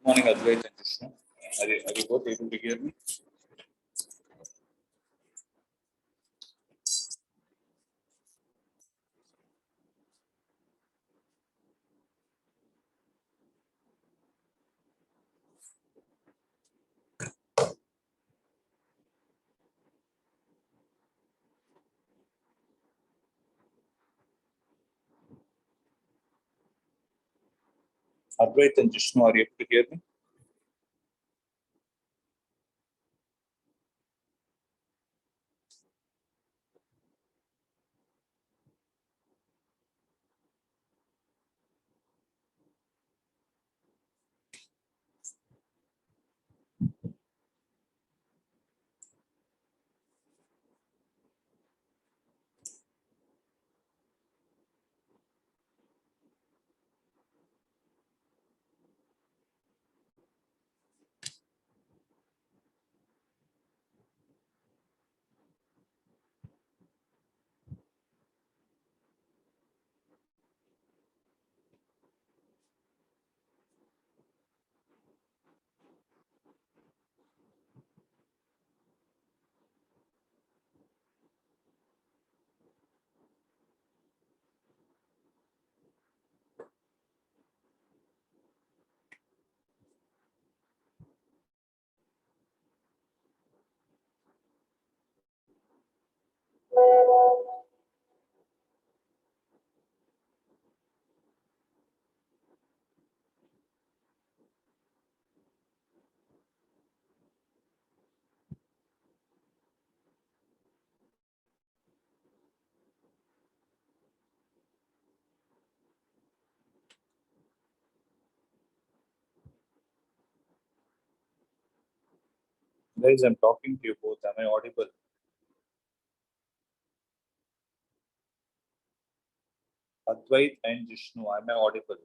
Morning, Advait and Krishna. Are you both able to hear me? Advait and Krishna, are you able to hear me? Guys, I'm talking to you both. Am I audible? Advait and Vishnu, am I audible?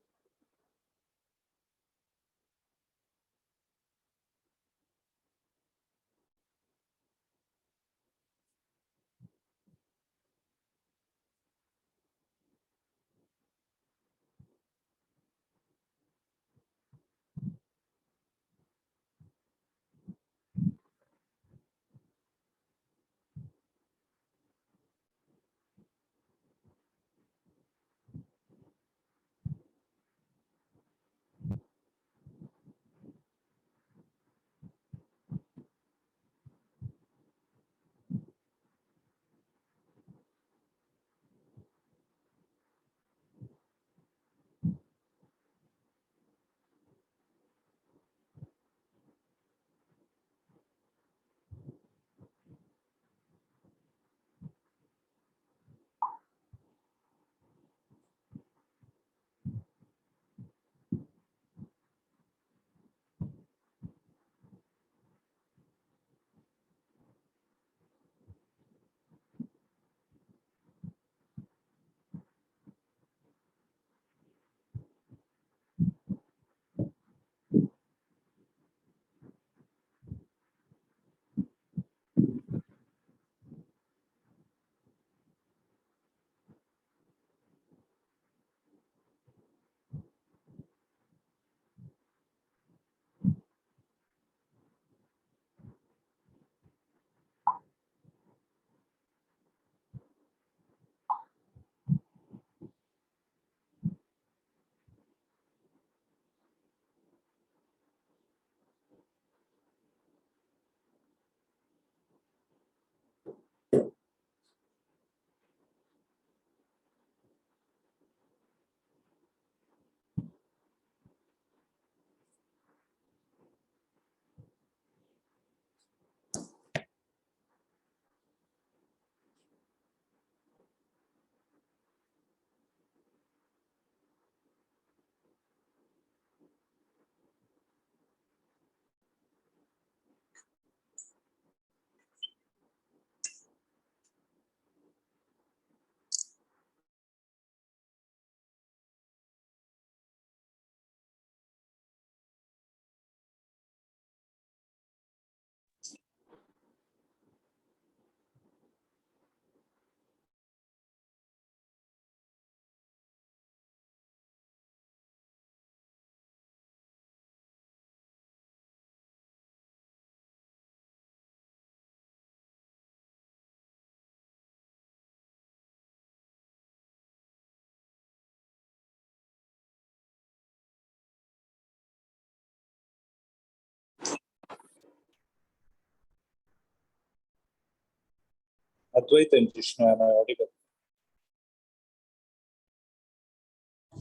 Advaita and Krishna, am I audible?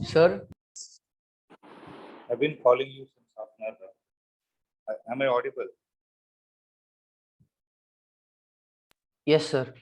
Sir, I've been calling you since half an hour. Am I audible? yes, sir.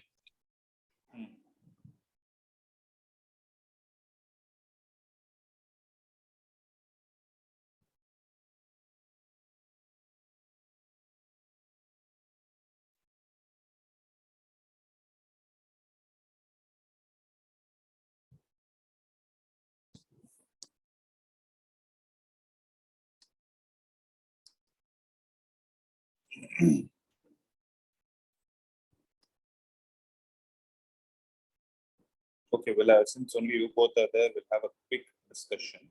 Hmm. Okay, well, since only you both are there, we'll have a quick discussion.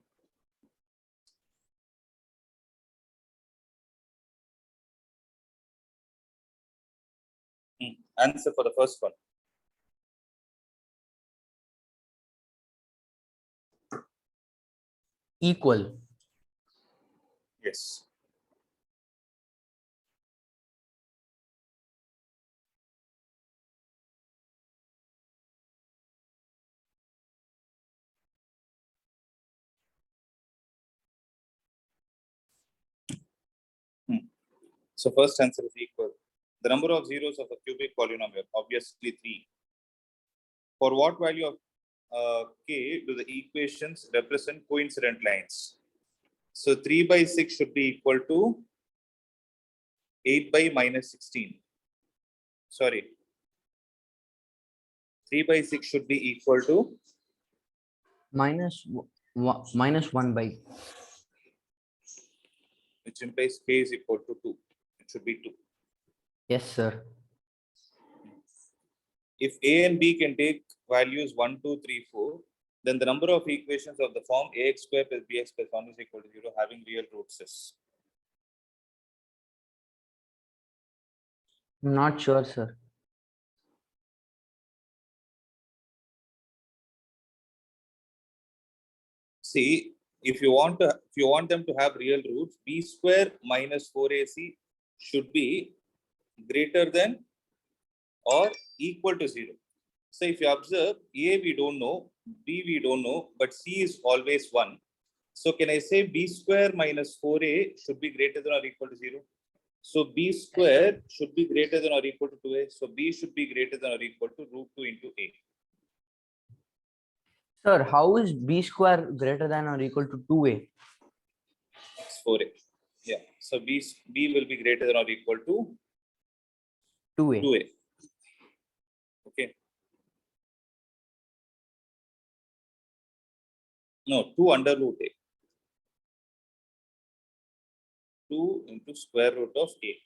Answer for the first one. Equal. Yes. So first answer is equal. The number of zeros of a cubic polynomial, obviously 3. For what value of k do the equations represent coincident lines? So 3 by 6 should be equal to 8 by minus 16. Sorry. 3 by 6 should be equal to Minus 1 by. which implies k is equal to 2. It should be 2. Yes, sir. If a and b can take values 1, 2, 3, 4, then the number of equations of the form ax square plus bx plus 1 is equal to 0 having real roots is. Not sure, sir. See, if you want them to have real roots, b square minus 4ac should be greater than or equal to 0. So if you observe, a we don't know, b we don't know, but c is always 1. So can I say b square minus 4a should be greater than or equal to 0? So b square should be greater than or equal to 2a. So b should be greater than or equal to root 2 into a. Sir, how is b square greater than or equal to 2a? It's 4a. Yeah. So b will be greater than or equal to 2a. 2a. Okay. No, 2 under root a. 2 into square root of a.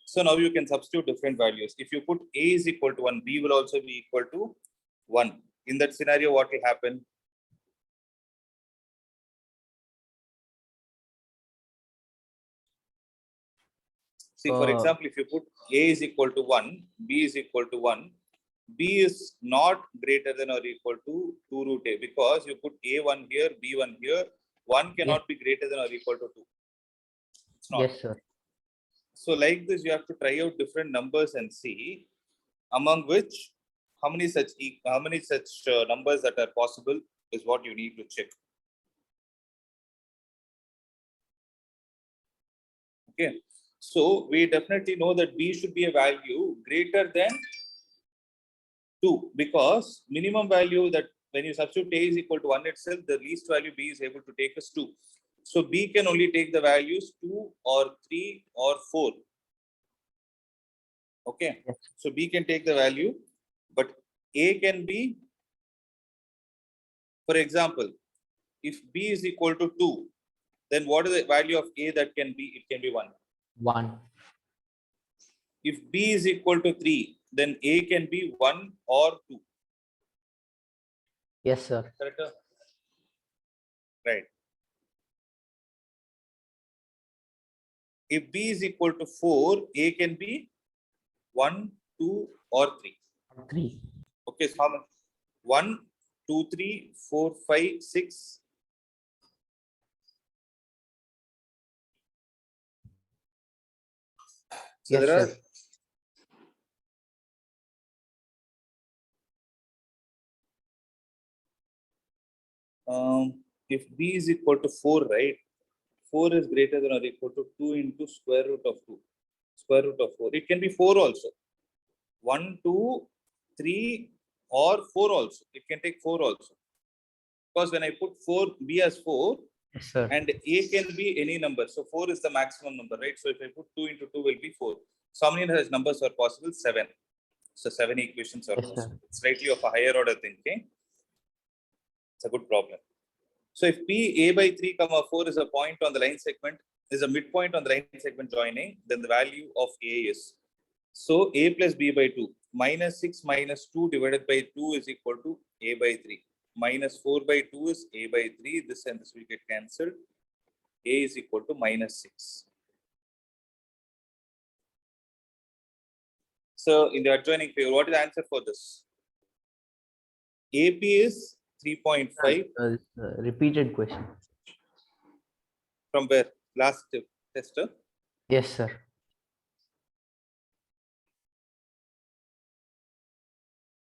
So now you can substitute different values. If you put a is equal to 1, b will also be equal to 1. In that scenario, what will happen? See, for example, if you put a is equal to 1, b is equal to 1, b is not greater than or equal to 2 root a because you put a1 here, b1 here, 1 cannot be greater than or equal to 2. It's not. Yes, sir. So like this, you have to try out different numbers and see among which how many such numbers that are possible is what you need to check. Okay, so we definitely know that b should be a value greater than 2 because minimum value that when you substitute a is equal to 1 itself, the least value b is able to take is 2. So b can only take the values 2 or 3 or 4. Okay, Yes. so b can take the value, but a can be, for example, if b is equal to 2, then what is the value of a that can be? It can be 1. 1. If b is equal to 3, then a can be 1 or 2. Yes, sir. Correct? Right. If b is equal to 4, a can be 1, 2, or 3. 3. Okay, so how many? 1, 2, 3, 4, 5, 6. So Yes, there are sir. If b is equal to 4, right? 4 is greater than or equal to 2 into square root of 2. Square root of 4. It can be 4 also. 1, 2, 3, or 4 also. It can take 4 also. Because when I put 4, b as 4, Yes, sir. and a can be any number. So 4 is the maximum number, right? So if I put 2 into 2 will be 4. So how many numbers are possible? 7. So 7 equations are Yes, sir. possible. It's slightly of a higher order thinking. It's a good problem. So if p a by 3 comma 4 is a point on the line segment, is a midpoint on the line segment joining, then the value of a is. So a plus b by 2 minus 6 minus 2 divided by 2 is equal to a by 3. Minus 4 by 2 is a by 3. This and this will get cancelled. A is equal to minus 6. So in the adjoining figure, what is the answer for this? AP is 3.5 Repeated question. from where? Last tester. Yes, sir.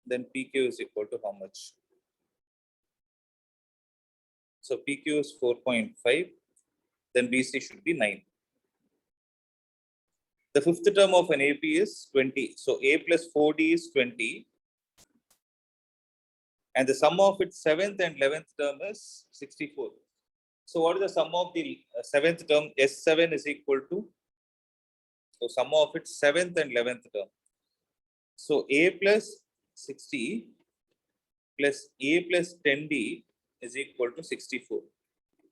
Then PQ is equal to how much? So PQ is 4.5. Then BC should be 9. The fifth term of an AP is 20. So A plus 4D is 20. And the sum of its 7th and 11th term is 64. So what is the sum of the 7th term? S7 is equal to, so sum of its 7th and 11th term. So A plus 60 plus A plus 10D is equal to 64.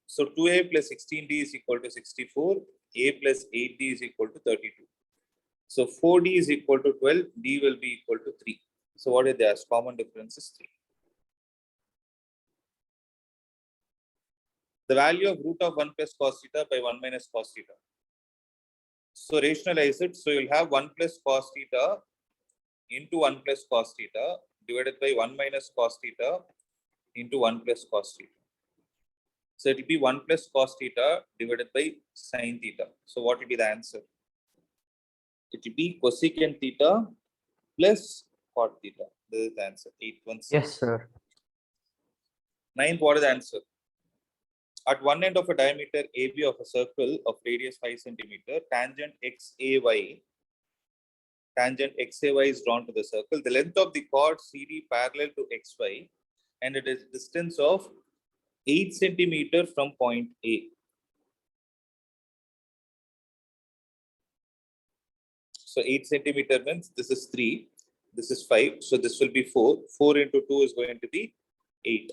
So 2A plus 16D is equal to 64. A plus 8D is equal to 32. So 4D is equal to 12. D will be equal to 3. So what is the common difference is 3. The value of root of 1 plus cos theta by 1 minus cos theta. So rationalize it. So you'll have 1 plus cos theta into 1 plus cos theta divided by 1 minus cos theta into 1 plus cos theta. So it will be 1 plus cos theta divided by sin theta. So what will be the answer? It will be cosecant theta plus cot theta. This is the answer. 816. Yes, sir. Ninth, what is the answer? At one end of a diameter AB of a circle of radius 5 centimeter, tangent XAY is drawn to the circle. The length of the chord CD parallel to XY, and it is distance of 8 centimeter from point A. So 8 centimeter means this is 3, this is 5, so this will be 4. 4 into 2 is going to be 8.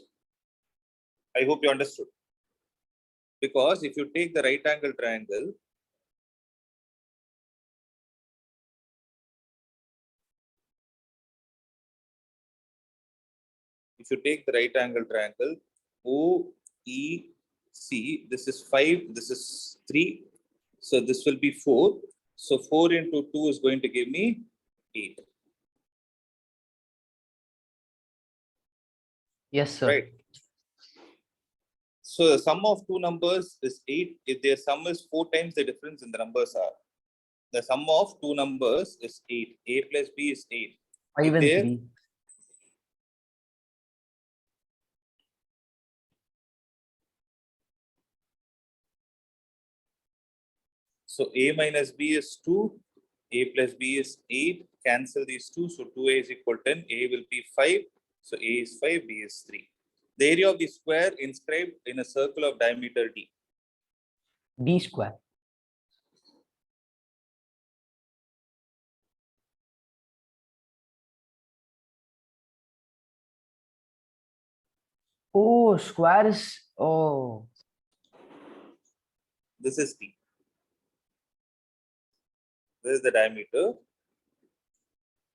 I hope you understood. Because if you take the right angle triangle, OEC, this is 5, this is 3, so this will be 4. So 4 into 2 is going to give me 8. Yes, sir. Right. So the sum of two numbers is 8. If their sum is 4 times the difference in the numbers are. The sum of two numbers is 8. A plus B is 8. 5 and 3. So A minus B is 2. A plus B is 8. Cancel these two. So 2A is equal to 10. A will be 5. So A is 5. B is 3. The area of the square inscribed in a circle of diameter D. D square. Oh, square is, oh. This is D. This is the diameter.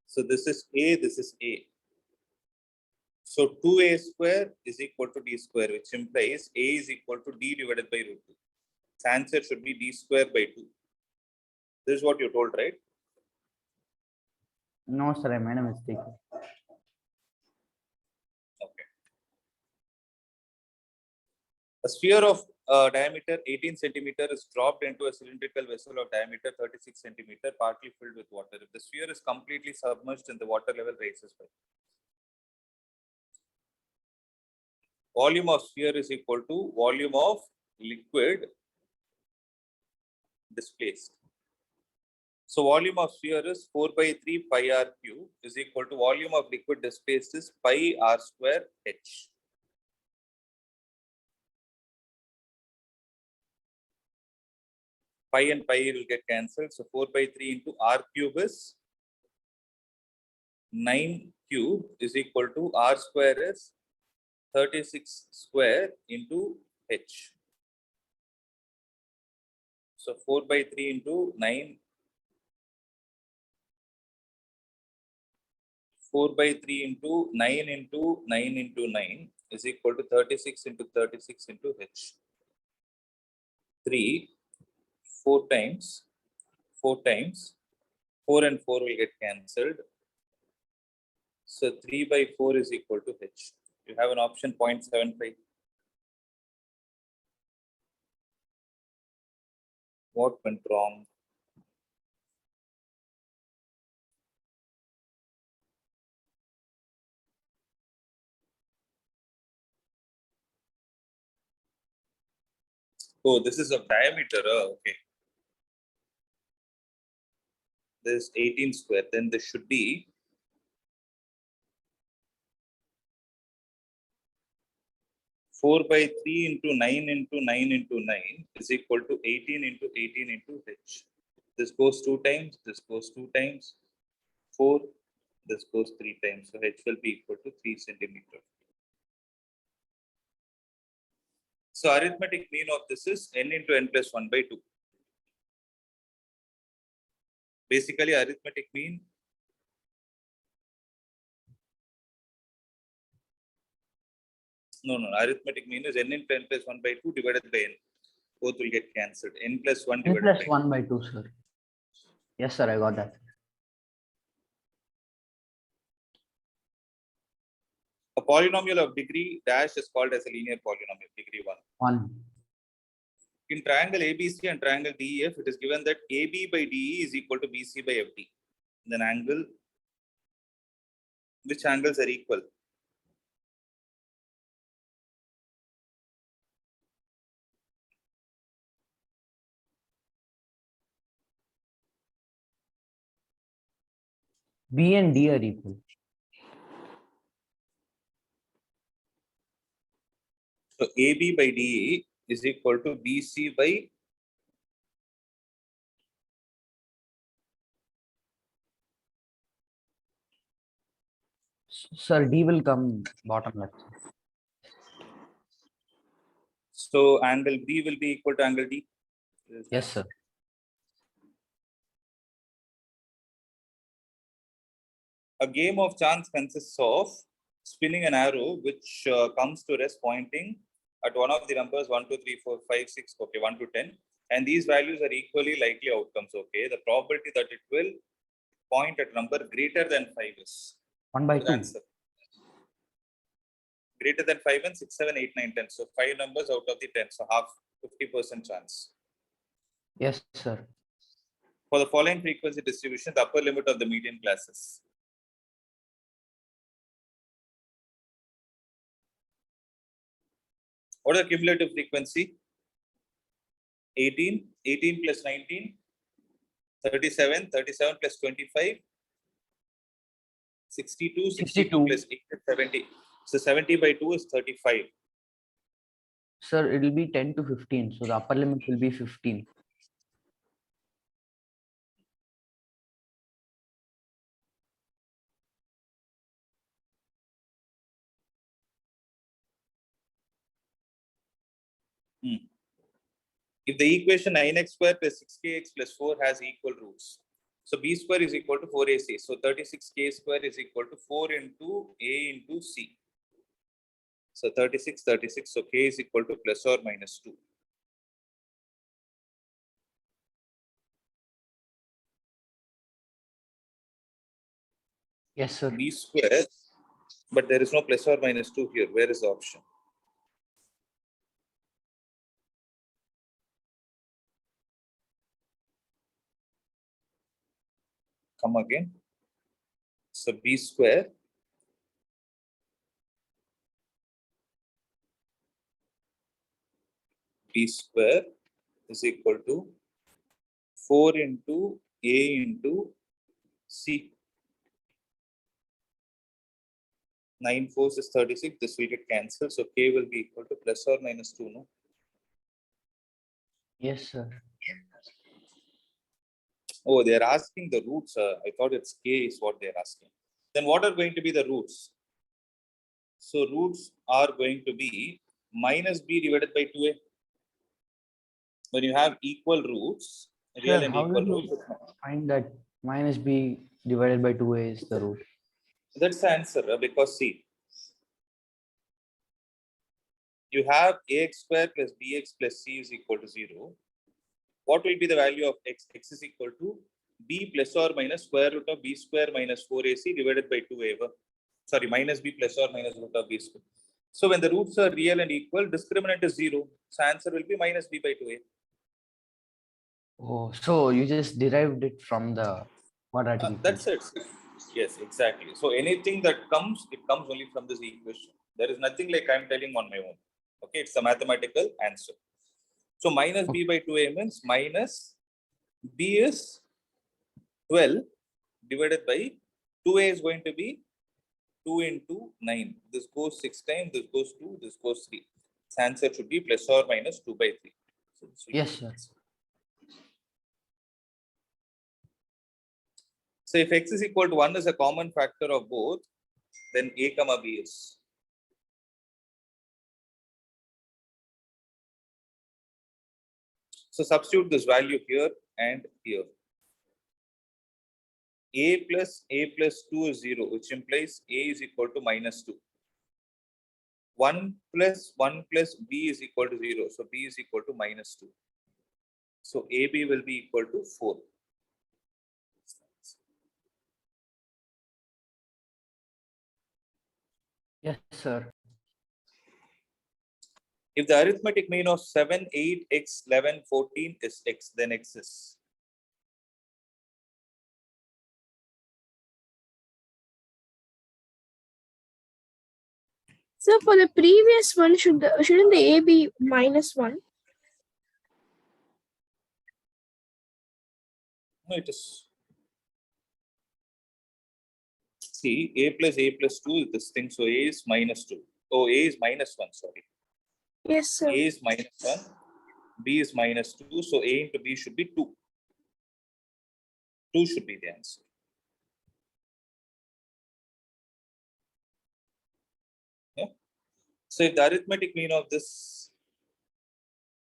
So this is A, this is A. So 2A square is equal to D square, which implies A is equal to D divided by root 2. Its answer should be D square by 2. This is what you told, right? No, sir, I made a mistake. Okay. A sphere of diameter 18 centimeter is dropped into a cylindrical vessel of diameter 36 centimeter, partly filled with water. If the sphere is completely submerged, and the water level rises by. volume of sphere is equal to volume of liquid displaced. So volume of sphere is 4 by 3 pi r cube is equal to volume of liquid displaced is pi r square h. Pi and pi will get cancelled. So 4 by 3 into r cube is 9 cube is equal to r square is 36 square into h. So 4 by 3 into 9. 4 by 3 into 9 into 9 into 9 is equal to 36 into 36 into h. 3, 4 times, 4 times, 4 and 4 will get cancelled. So 3 by 4 is equal to h. You have an option 0.75. What went wrong? Oh, this is of diameter. Oh, okay. This is 18 square. Then this should be 4 by 3 into 9 into 9 into 9 is equal to 18 into 18 into h. This goes 2 times, this goes 2 times, 4, this goes 3 times. So h will be equal to 3 centimeter. So arithmetic mean of this is n into n plus 1 by 2. Basically, arithmetic mean no, arithmetic mean is n into n plus 1 by 2 divided by n. Both will get cancelled. N plus 1 N divided plus by 1 by 2, sir. Yes, sir, I got that. a polynomial of degree dash is called as a linear polynomial, degree 1. 1. In triangle ABC and triangle DEF, it is given that AB by DE is equal to BC by FD. Then angle, which angles are equal? B and D are equal. So AB by DE is equal to BC by Sir, D will come bottom left. so angle B will be equal to angle D. Yes, sir. A game of chance consists of spinning an arrow which comes to rest pointing at one of the numbers 1, 2, 3, 4, 5, 6, okay, 1 to 10. And these values are equally likely outcomes, okay. The probability that it will point at number greater than 5 is 1 by 2. answer. Greater than 5 and 6, 7, 8, 9, 10. So 5 numbers out of the 10. So half, 50% chance. Yes, sir. For the following frequency distribution, the upper limit of the median classes. What is the cumulative frequency? 18, 18 plus 19, 37, 37 plus 25, 62, 62 plus 8 is 70. So 70 by 2 is 35. Sir, it will be 10 to 15. So the upper limit will be 15. If the equation 9x square plus 6kx plus 4 has equal roots, so b square is equal to 4ac. So 36k square is equal to 4 into a into c. So 36, 36. So k is equal to plus or minus 2. Yes, sir. B square, but there is no plus or minus 2 here. Where is the option? Come again. So b square b square is equal to 4 into a into c. 9 4s is 36. This will get cancelled. So k will be equal to plus or minus 2, no? Yes, sir. Oh, they're asking the roots. I thought it's k is what they're asking. Then what are going to be the roots? So roots are going to be minus b divided by 2a. When you have equal roots, real Sir, and how equal will roots, you find that minus b divided by 2a is the root? that's the answer. Because see, you have ax square plus bx plus c is equal to 0. What will be the value of x? X is equal to b plus or minus square root of b square minus 4ac divided by 2a. Sorry, minus b plus or minus root of b square. So when the roots are real and equal, discriminant is 0. So answer will be minus b by 2a. Oh, so you just derived it from the quadratic That's equation. it. Yes, exactly. So anything that comes, it comes only from this equation. There is nothing like I'm telling on my own. Okay, it's a mathematical answer. So minus b by 2a means minus b is 12 divided by 2a is going to be 2 into 9. This goes 6 times, this goes 2, this goes 3. This answer should be plus or minus 2 by 3. So this will be Yes, the sir. answer. So if x is equal to 1 is a common factor of both, then a comma b is. So substitute this value here and here. A plus 2 is 0, which implies a is equal to minus 2. 1 plus b is equal to 0. So b is equal to minus 2. So ab will be equal to 4. Yes, sir. If the arithmetic mean of 7, 8, x, 11, 14 is x, then x is. So for the previous one, shouldn't the a be minus 1? No, it is. See, a plus 2 is this thing. So a is minus 2. Oh, a is minus 1, sorry. Yes, sir. A is minus 1, b is minus 2. So a into b should be 2. 2 should be the answer. Yeah. So if the arithmetic mean of this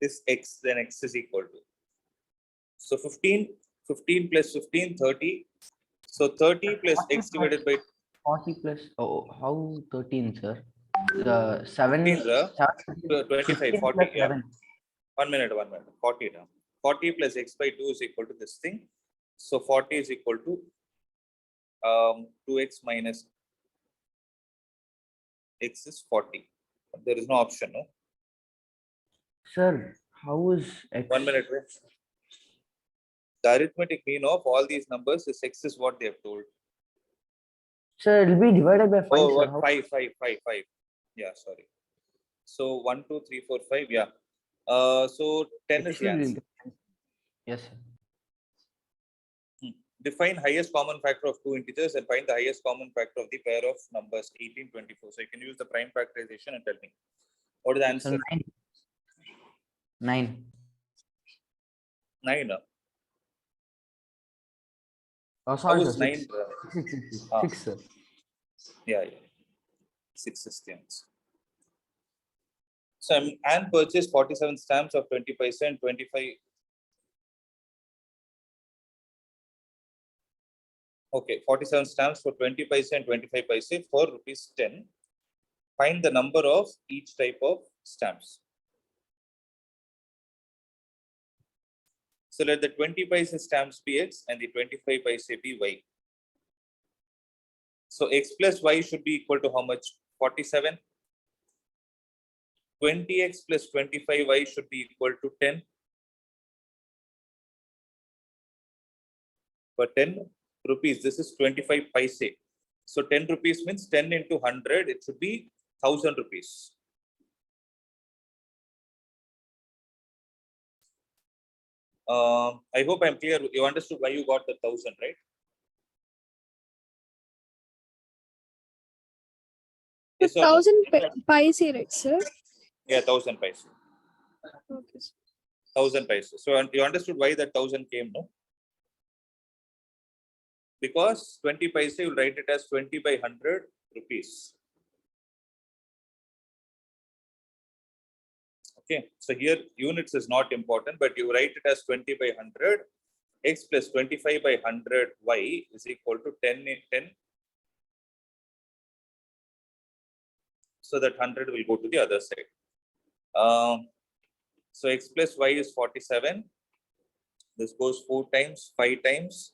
is x, then x is equal to. So 15 plus 15, 30. So 30 plus 40 x divided by 40 plus, oh, how 13, sir? The 7, 15, 25, 15 40. plus Yeah. 11. 1 minute. 40. 40 plus x by 2 is equal to this thing. So 40 is equal to 2x minus x is 40. There is no option, no? Sir, how is x? 1 minute. Wait. The arithmetic mean of all these numbers is x is what they have told. Sir, it will be divided by 5, Oh, sir. what? How? 5. Yeah, sorry. So 1, 2, 3, 4, 5. Yeah. So 10 is the X will answer. be- Yes, sir. Define highest common factor of two integers and find the highest common factor of the pair of numbers 18, 24. So you can use the prime factorization and tell me. What is the answer? So 9. 9. 9. Oh, How sorry, is sir. 9? 6, sir. Yeah. 6 is the answer. So Anne purchased 47 stamps of 20 paise and 25. Okay, 47 stamps for 20 paise and 25 paise for rupees 10. Find the number of each type of stamps. So let the 20 paise stamps be x and the 25 paise be y. So x plus y should be equal to how much? 47. 20x plus 25y should be equal to 10. For 10 rupees, this is 25 paise. So 10 rupees means 10 into 100, it should be 1000 rupees. I hope I'm clear. You understood why you got the 1000, right? Yes or no? 1000 pies, right, sir? Yeah, 1000 paise. Okay, sir. 1000 paise. So you understood why that 1000 came, no? Because 20 paise, you'll write it as 20 by 100 rupees. Okay, so here units is not important, but you write it as 20 by 100. X plus 25 by 100 y is equal to 10 in 10. So that 100 will go to the other side. So x plus y is 47. This goes 4 times, 5 times.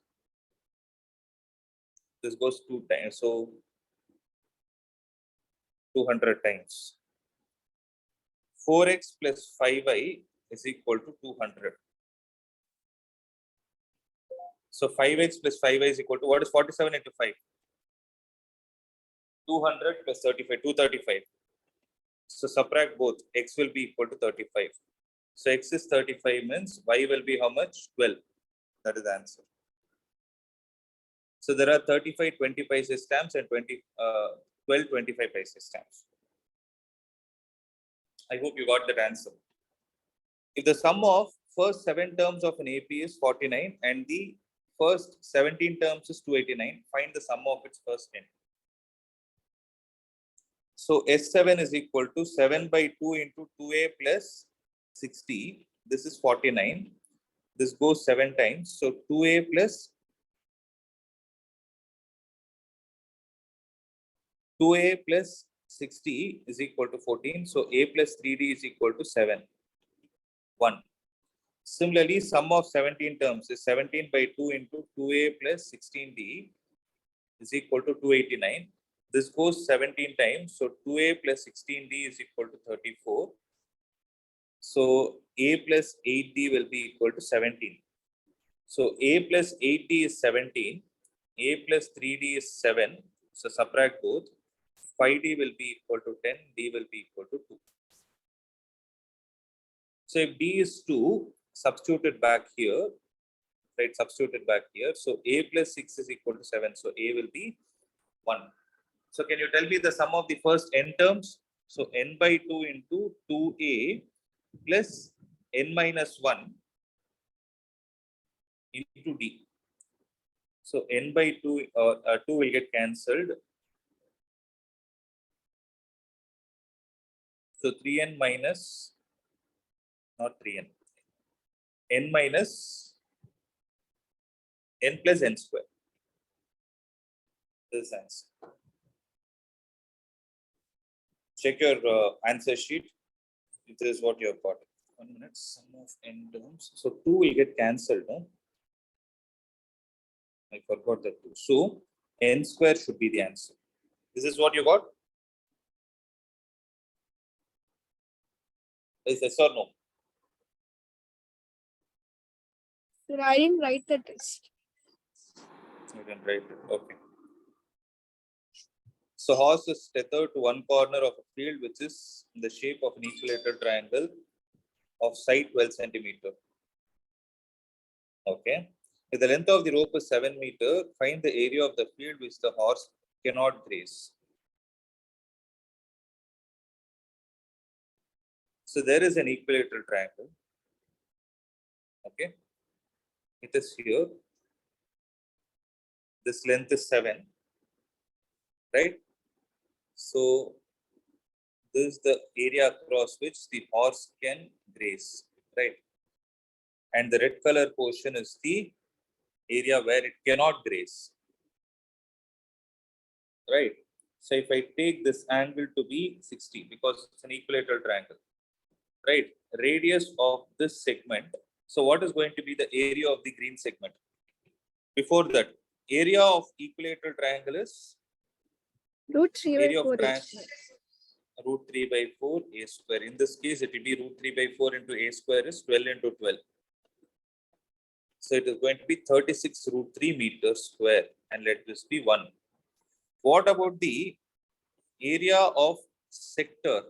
This goes 2 times. So 200 times. 4x plus 5y is equal to 200. So 5x plus 5y is equal to, what is 47 into 5? 200 plus 35, 235. So subtract both. X will be equal to 35. So x is 35 means y will be how much? 12. That is the answer. So there are 35 20 paise stamps and 12 25 paise stamps. I hope you got that answer. If the sum of first 7 terms of an AP is 49 and the first 17 terms is 289, find the sum of its first 10. So S7 is equal to 7 by 2 into 2A plus 60. This is 49. This goes 7 times. So 2A plus 2A plus 60 is equal to 14. So A plus 3D is equal to 7. 1. Similarly, sum of 17 terms is 17 by 2 into 2A plus 16D is equal to 289. This goes 17 times. So 2A plus 16D is equal to 34. So A plus 8D will be equal to 17. So A plus 8D is 17. A plus 3D is 7. So subtract both. 5D will be equal to 10. D will be equal to 2. So if D is 2, substitute it back here. Right, substitute it back here. So A plus 6 is equal to 7. So A will be 1. So can you tell me the sum of the first n terms? So n by 2 into 2A plus n minus 1 into D. So n by 2, 2 will get cancelled. So 3n minus, not 3n, n minus n plus n square. This answer. Check your answer sheet. This is what you have got. 1 minute, sum of n terms. So 2 will get cancelled. No? I forgot that 2. So n square should be the answer. This is what you got? Is yes or no? Sir, I didn't write the test. You can write it. Okay. So horse is tethered to one corner of a field which is in the shape of an equilateral triangle of side 12 centimeter. Okay. If the length of the rope is 7 meter, find the area of the field which the horse cannot graze. So there is an equilateral triangle. Okay. It is here. This length is 7. Right. So this is the area across which the horse can graze. Right. And the red color portion is the area where it cannot graze. Right. So if I take this angle to be 60 because it's an equilateral triangle, right? Radius of this segment. So what is going to be the area of the green segment? Before that, area of equilateral triangle is Root 3 by area 4 of triangle root 3 by 4 a square. In this case, it will be root 3 by 4 into a square is 12 into 12. So it is going to be 36 root 3 meters square, and let this be 1. What about the area of sector?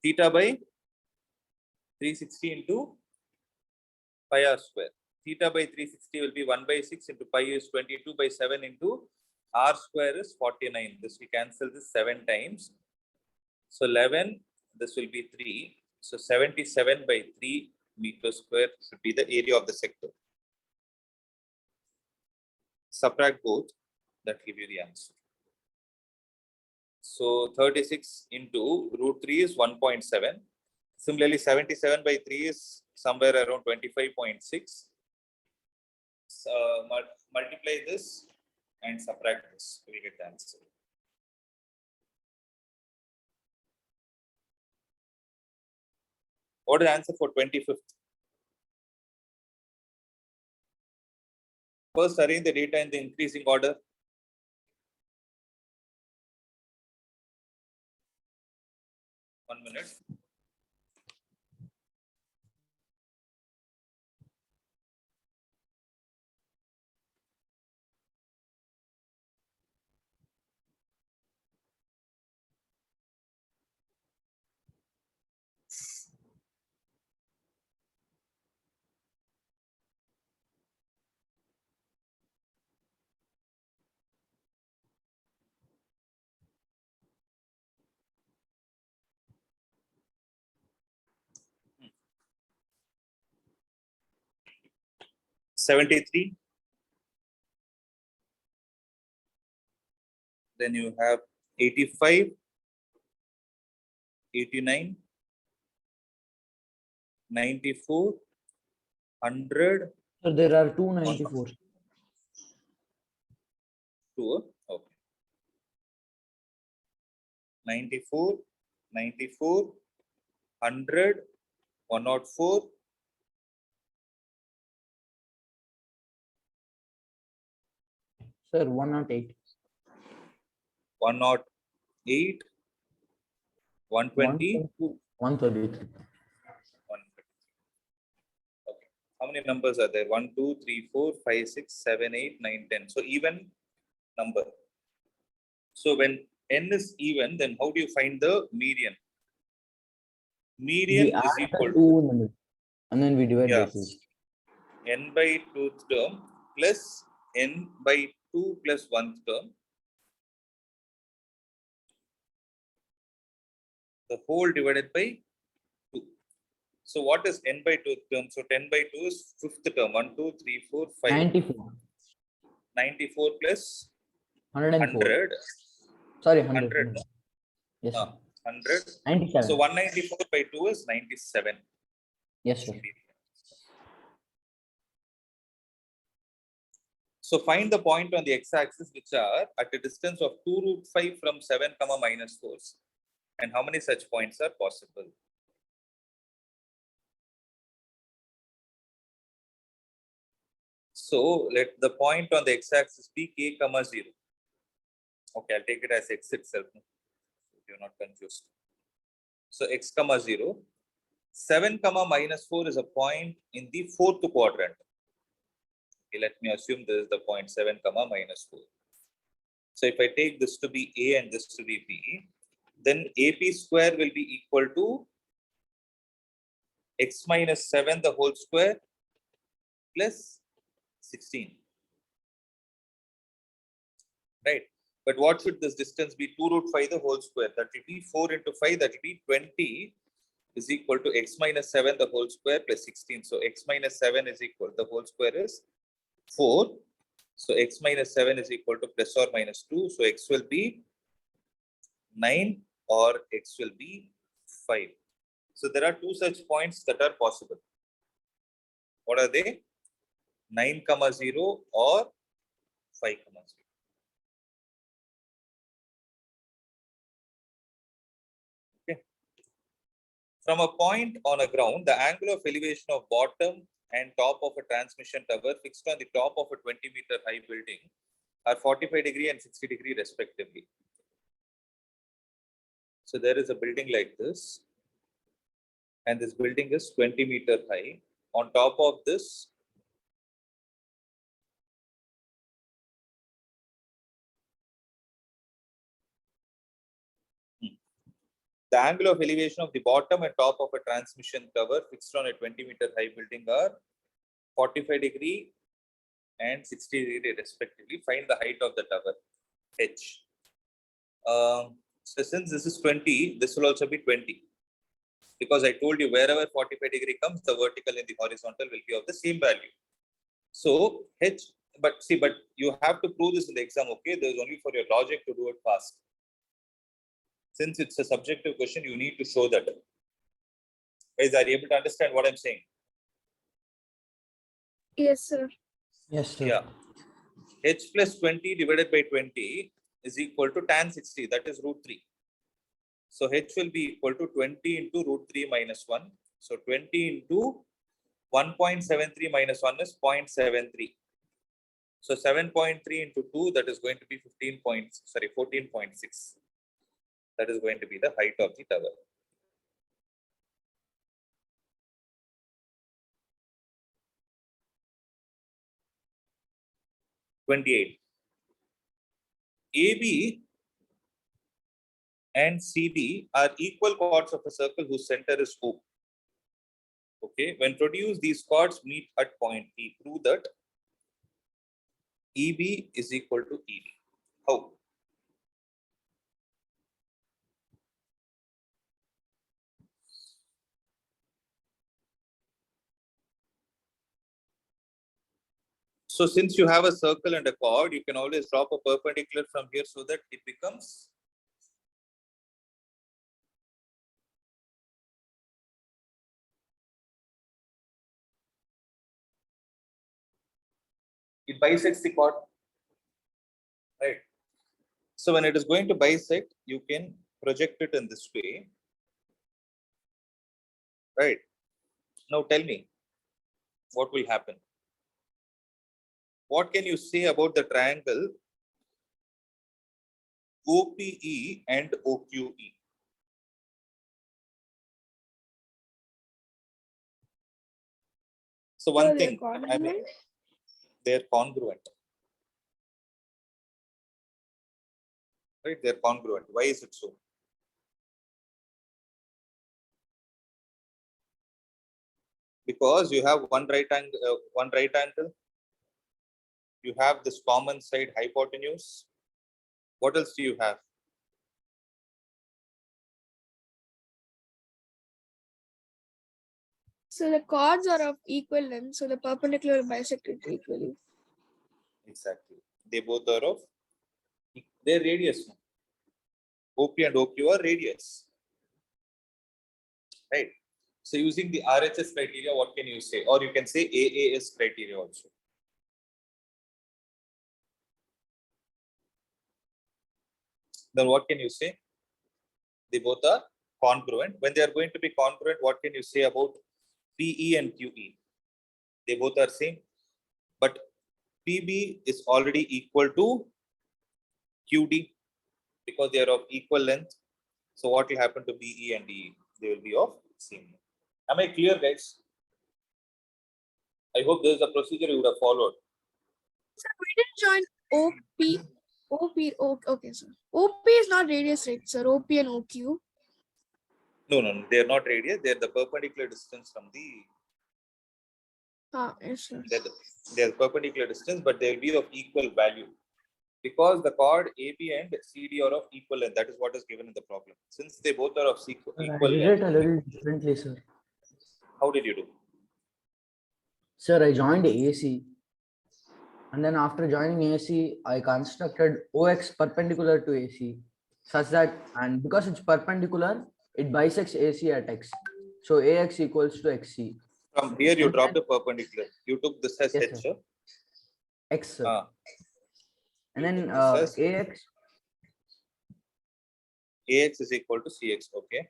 theta by 360 into pi r square. Theta by 360 will be 1 by 6 into pi is 22 by 7 into r square is 49. This we cancel this 7 times. So 11, this will be 3. So 77 by 3 meter square should be the area of the sector. Subtract both, that give you the answer. So 36 into root 3 is 1.7. Similarly, 77 by 3 is somewhere around 25.6. Multiply this and subtract this, we will get the answer. What is the answer for 25th? First, arrange the data in the increasing order. One minute. Hmm. 73. Then you have 85, 89, 94, 100. So there are 294. 2. Okay. 94, 94, 100, 104. Sir, 108. 108, 120, 133. 120. Okay. How many numbers are there? 1, 2, 3, 4, 5, 6, 7, 8, 9, 10. So even number. So when n is even, then how do you find the median? Median We is add equal the to 2 in the middle, and then we divide by 2. n by 2th term plus n by 2 plus 1th term, the whole divided by 2. So what is n by 2th term? So 10 by 2 is 5th term. 1, 2, 3, 4, 5. 94. 94 plus 104. 100. Sorry, 100. 100. No? Yes, sir. 100. 97. So 194 by 2 is 97. Yes, sir. So find the point on the x-axis which are at a distance of 2 root 5 from 7 comma minus 4. And how many such points are possible? So let the point on the x-axis be k comma 0. Okay, I'll take it as x itself. You're not confused. So x comma 0. 7 comma minus 4 is a point in the 4th quadrant. Okay, let me assume this is the point 7 comma minus 4. So if I take this to be a and this to be b, then ap square will be equal to x minus 7 the whole square plus 16. Right? But what should this distance be? 2 root 5 the whole square. That will be 4 into 5, that will be 20 is equal to x minus 7 the whole square plus 16. So x minus 7 is equal, the whole square is 4. So x minus 7 is equal to plus or minus 2. So x will be 9 or x will be 5. So there are two such points that are possible. What are they? 9 comma 0 or 5 comma 0. Okay. From a point on a ground, the angle of elevation of bottom and top of a transmission tower fixed on the top of a 20-meter high building are 45-degree and 60-degree respectively. So there is a building like this, and this building is 20-meter high. On top of this, The angle of elevation of the bottom and top of a transmission tower fixed on a 20-meter high building are 45° and 60° respectively. Find the height of the tower, H. So since this is 20, this will also be 20. Because I told you wherever 45° comes, the vertical and the horizontal will be of the same value. So H, but you have to prove this in the exam, okay? There's only for your logic to do it fast. Since it's a subjective question, you need to show that. Guys, are you able to understand what I'm saying? Yes, sir. Yes, sir. Yeah. H plus 20 divided by 20 is equal to tan 60, that is root 3. So H will be equal to 20 into root 3 minus 1. So 20 into 1.73 minus 1 is 0.73. So 7.3 into 2, that is going to be 14.6. That is going to be the height of the tower. AB and CD are equal chords of a circle whose center is O. Okay, when produced, these chords meet at point P. Prove that EB is equal to ED. How? So since you have a circle and a chord, you can always drop a perpendicular from here so that it becomes it bisects the chord, right? So when it is going to bisect, you can project it in this way, right? Now tell me, what will happen? What can you say about the triangle OPE and OQE? So one So they're thing, congruent? they're congruent. Right? They're congruent. Why is it so? Because you have one right angle. You have this common side hypotenuse. What else do you have? So the chords are of equal length, so the perpendicular bisect it equally. Exactly. They both are of their radius. OP and OQ are radius. Right. So using the RHS criteria, what can you say? Or you can say AAS criteria also. Then what can you say? They both are congruent. When they are going to be congruent, what can you say about PE and QE? They both are same. But PB is already equal to QD because they are of equal length. So what will happen to BE and DE? They will be of same. Am I clear, guys? I hope there is a procedure you would have followed. So we didn't join okay, sir. OP is not radius, right, sir? OP and OQ. No. They are not radius. They are the perpendicular distance from the. Yes, sir. They are perpendicular distance, but they will be of equal value. Because the chord AB and CD are of equal length. That is what is given in the problem. Since they both are of equal I did length. it a little differently, sir. How did you do? Sir, I joined AC. And then after joining AC, I constructed OX perpendicular to AC such that, and because it's perpendicular, it bisects AC at X. So AX equals to XC. From here, you And dropped then- a perpendicular. You took this as Yes, H. sir. X, sir. And You then took this as AX is equal to CX. Okay.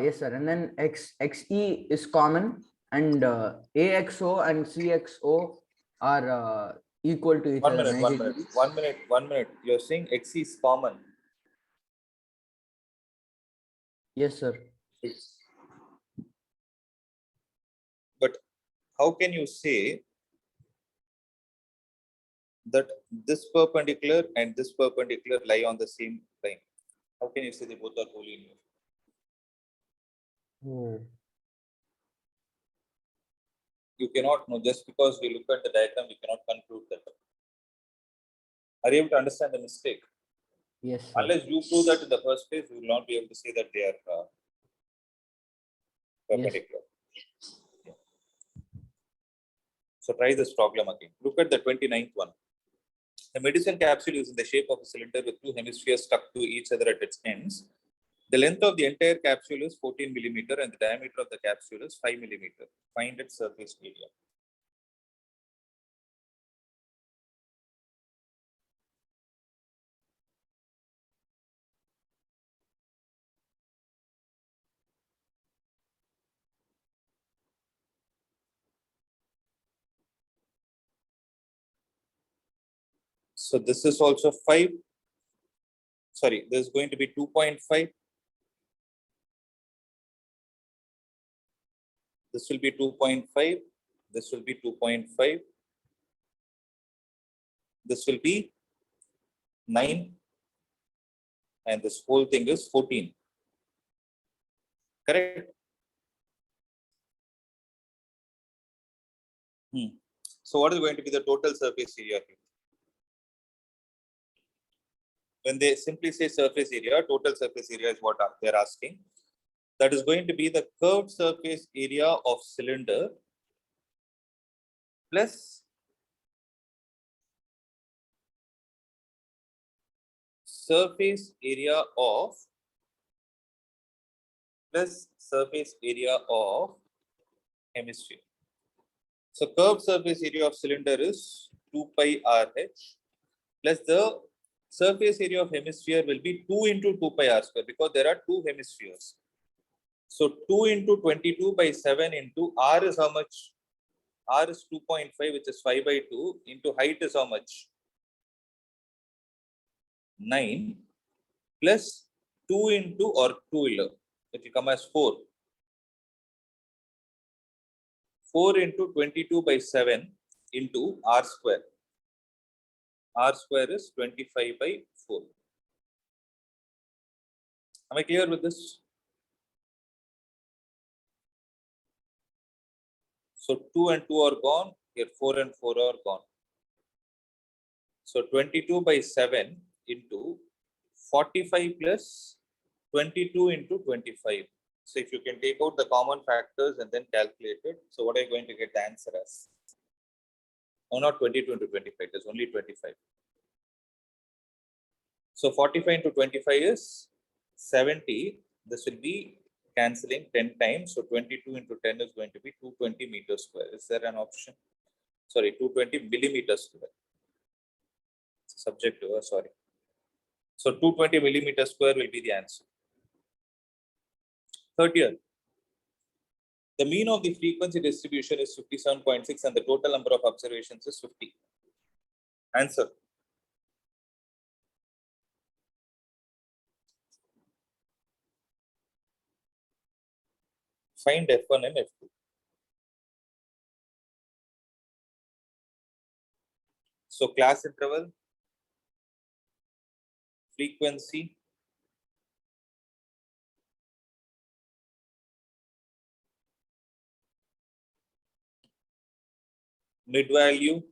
yes, sir. And then XE is common, and AXO and CXO are equal to each other. 1 minute. You're saying XC is common. Yes, sir. But how can you say that this perpendicular and this perpendicular lie on the same line? How can you say they both are collinear? Oh, You cannot know just because we look at the diagram, we cannot conclude that. Are you able to understand the mistake? yes, sir. Unless you prove that in the first place, you will not be able to say that they are perpendicular. Yeah. So try this problem again. Look at the 29th one. The medicine capsule is in the shape of a cylinder with two hemispheres stuck to each other at its ends. The length of the entire capsule is 14 millimeter and the diameter of the capsule is 5 millimeter. Find its surface area. So this is also 5. Sorry, this is going to be 2.5. This will be 2.5. This will be 2.5. This will be 9. And this whole thing is 14. Correct? So what is going to be the total surface area here? When they simply say surface area, total surface area is what they're asking. That is going to be the curved surface area of cylinder plus surface area of hemisphere. So curved surface area of cylinder is 2 pi RH plus the surface area of hemisphere will be 2 into 2 pi r square because there are two hemispheres. So 2 into 22 by 7 into r is how much? R is 2.5, which is 5 by 2 into height is how much? 9 plus 2 into or 2 it will come as 4. 4 into 22 by 7 into r square. R square is 25 by 4. Am I clear with this? So 2 and 2 are gone. Here 4 and 4 are gone. So 22 by 7 into 45 plus 22 into 25. So if you can take out the common factors and then calculate it. So what are you going to get the answer as? Oh, not 22 into 25. It is only 25. So 45 into 25 is 70. This will be cancelling 10 times. So 22 into 10 is going to be 220 meters square. Is there an option? Sorry, 220 millimeters square. Subject to, sorry. So 220 millimeters square will be the answer. 30th. The mean of the frequency distribution is 57.6 and the total number of observations is 50. Answer. Find F1 and F2. So class interval, frequency, mid value,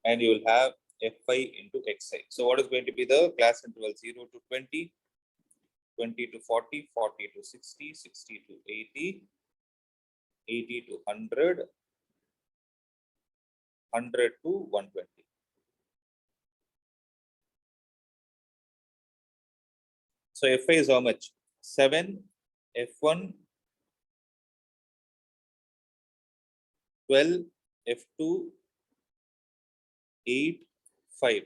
and you will have Fi into Xi. So what is going to be the class interval? 0 to 20, 20 to 40, 40 to 60, 60 to 80, 80 to 100, 100 to 120. So Fi is how much? 7, F1, 12, F2, 8, 5.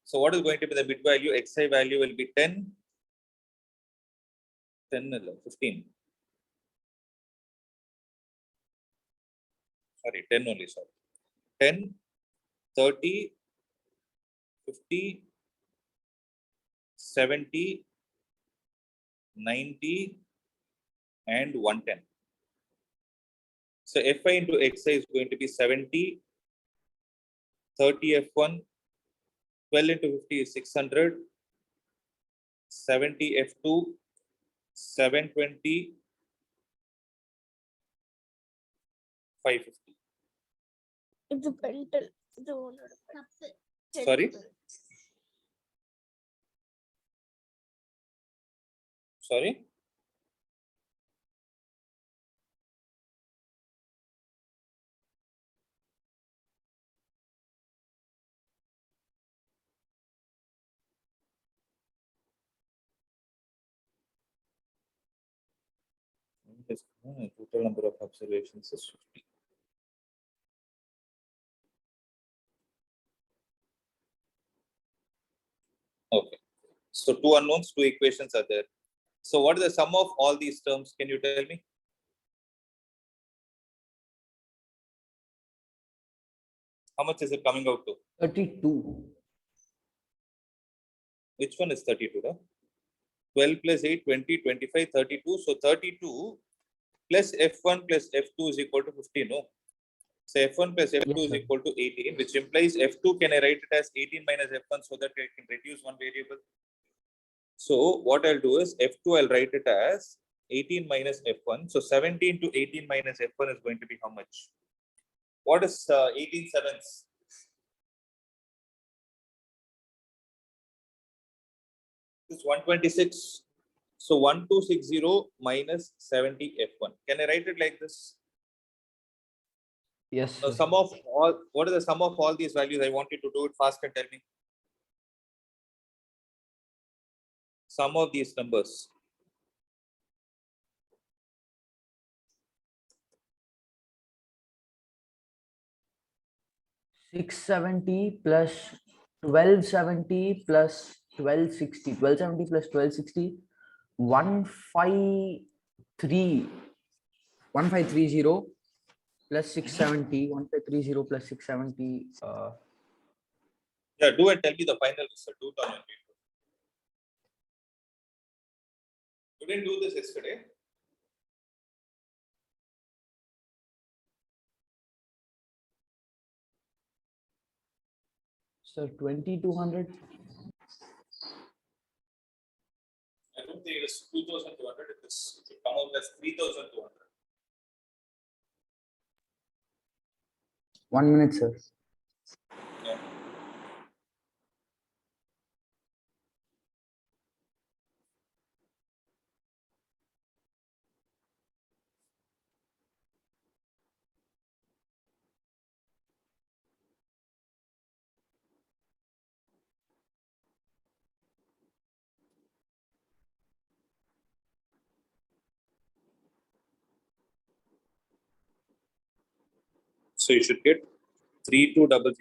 So what is going to be the mid value? Xi value will be 10, 15. Sorry, 10 only, sorry. 10, 30, 50, 70, 90, and 110. So Fi into Xi is going to be 70, 30 F1, 12 into 50 is 600, 70 F2, 720, 550. It's a pentel. The one. Sorry? Sorry? Total number of observations is 50. Okay. So two unknowns, two equations are there. So what is the sum of all these terms? Can you tell me? How much is it coming out to? 32. Which one is 32? No? 12 plus 8, 20, 25, 32. So 32 plus F1 plus F2 is equal to 50. No? So F1 plus F2 Yes, is sir. equal to 18, which implies F2 can I write it as 18 minus F1 so that I can reduce one variable. So what I'll do is F2 I'll write it as 18 minus F1. So 17 to 18 minus F1 is going to be how much? What is 18 sevenths? This is 126. So 1260 minus 70 F1. Can I write it like this? Yes, Now sir. sum of all, what is the sum of all these values? I want you to do it fast and tell me. Sum of these numbers. 670 plus 1270 plus 1260. 1270 plus 1260. 153. 1530 plus 670. 1530 plus 670. Yeah, do and tell me the final result. Do it on your paper. You didn't do this yesterday. Sir, 2200. I don't think it is 2200. It should come out as 3200. 1 minute, sir. Yeah. So you should get 3200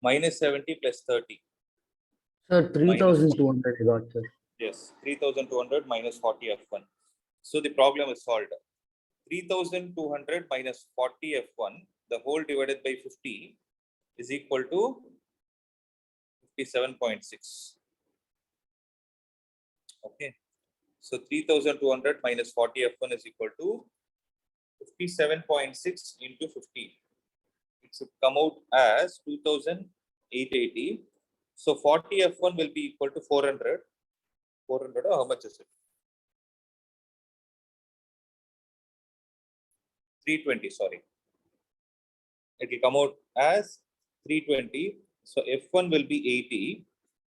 minus 70 plus 30. Sir, 3200 I got, sir. Yes, 3200 minus 40 F1. So the problem is solved. 3200 minus 40 F1, the whole divided by 50 is equal to 57.6. Okay. So 3200 minus 40 F1 is equal to 57.6 into 50. It should come out as 2880. So 40 F1 will be equal to 400. 400, how much is it? 320, sorry. It will come out as 320. So F1 will be 80.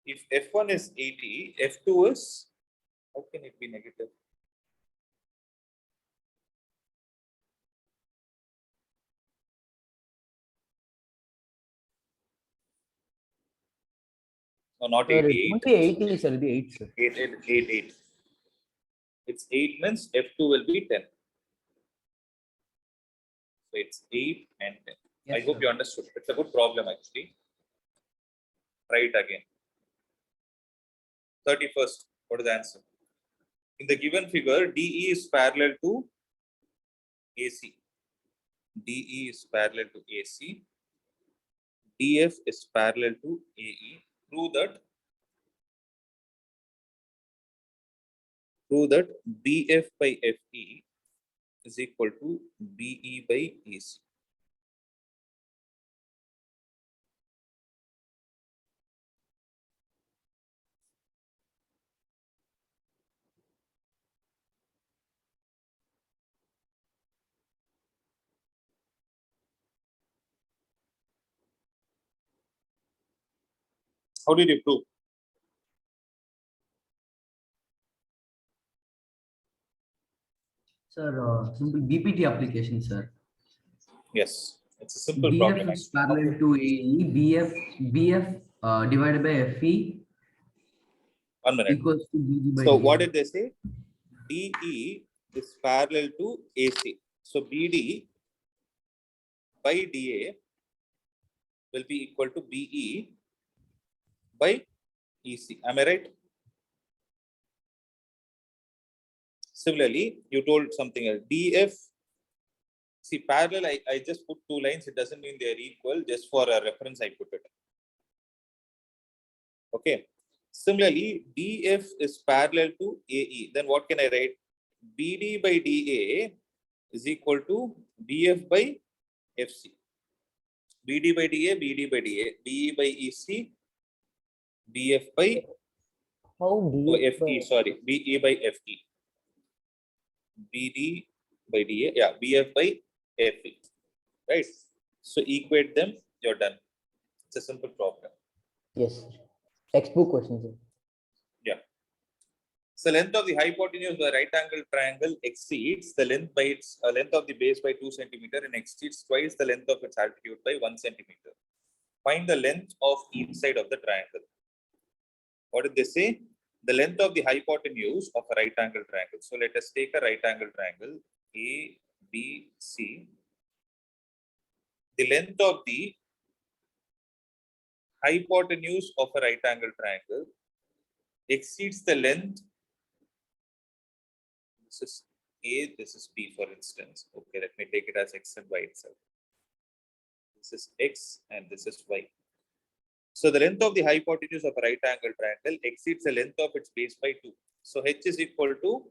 If F1 is 80, F2 is, how can it be negative? No, not Sir, it 88. won't be 80, sir. It'll be 8, sir. 8. It's 8 means F2 will be 10. So it's 8 and 10. Yes, I hope sir. you understood. It's a good problem actually. Try it again. 31st, what is the answer? In the given figure, DE is parallel to AC. DE is parallel to AC. DF is parallel to AE. Prove that BF by FE is equal to BE by AC. How did you prove? Sir, simple BPT application, sir. Yes, it's a simple BF problem. is parallel to AE. BF divided by FE 1 minute. equals to BD by So DA. what did they say? DE is parallel to AC. So BD by DA will be equal to BE by EC. Am I right? Similarly, you told something else. DF, see parallel, I just put 2 lines. It doesn't mean they are equal. Just for a reference, I put it. Okay. Similarly, DF is parallel to AE. Then what can I write? BD by DA is equal to BF by FC. BD by DA, BD by DA, BE by EC, BF by How DF FE, sorry, BE by FE. BD by DA, yeah, BF by FE, right? So equate them, you're done. It's a simple problem. Yes. Textbook question, sir. Yeah. So length of the hypotenuse of the right angle triangle exceeds the length by its length of the base by 2 centimeter and exceeds twice the length of its altitude by 1 centimeter. Find the length of each side of the triangle. What did they say? The length of the hypotenuse of a right angle triangle. So let us take a right angle triangle A, B, C. The length of the hypotenuse of a right angle triangle exceeds the length. This is A, this is B, for instance. Okay, let me take it as X and Y itself. This is X and this is Y. So the length of the hypotenuse of a right angle triangle exceeds the length of its base by 2. So H is equal to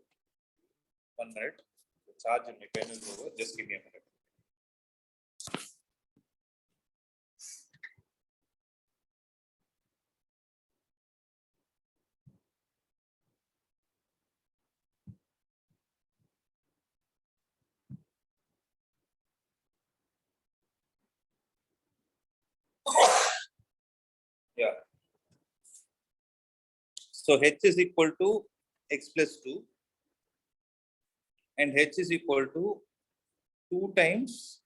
1 minute. The charge in my pen is over. Just give me a minute. Yeah. So H is equal to X plus 2 and H is equal to 2 times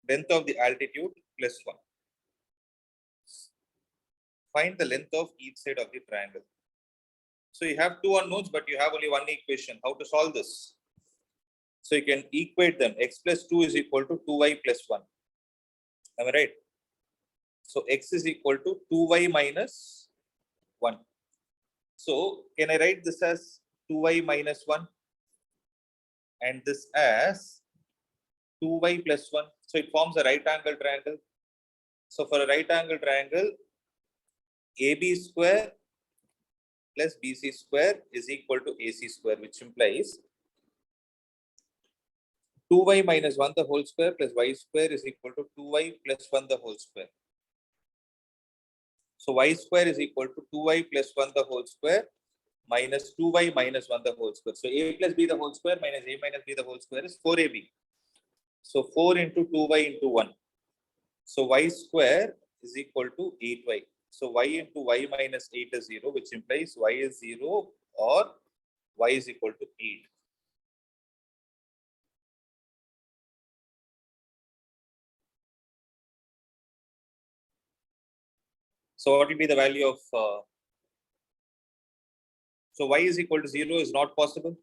length of the altitude plus 1. Find the length of each side of the triangle. So you have 2 unknowns, but you have only one equation. How to solve this? So you can equate them. X plus 2 is equal to 2y plus 1. Am I right? So X is equal to 2y minus 1. So can I write this as 2y minus 1 and this as 2y plus 1? So it forms a right angle triangle. So for a right angle triangle, AB square plus BC square is equal to AC square, which implies 2y minus 1 the whole square plus y square is equal to 2y plus 1 the whole square. So y square is equal to 2y plus 1 the whole square minus 2y minus 1 the whole square. So a plus b the whole square minus a minus b the whole square is 4ab. So 4 into 2y into 1. So y square is equal to 8y. So y into y minus 8 is 0, which implies y is 0 or y is equal to 8. So what will be the value of so y is equal to 0 is not possible.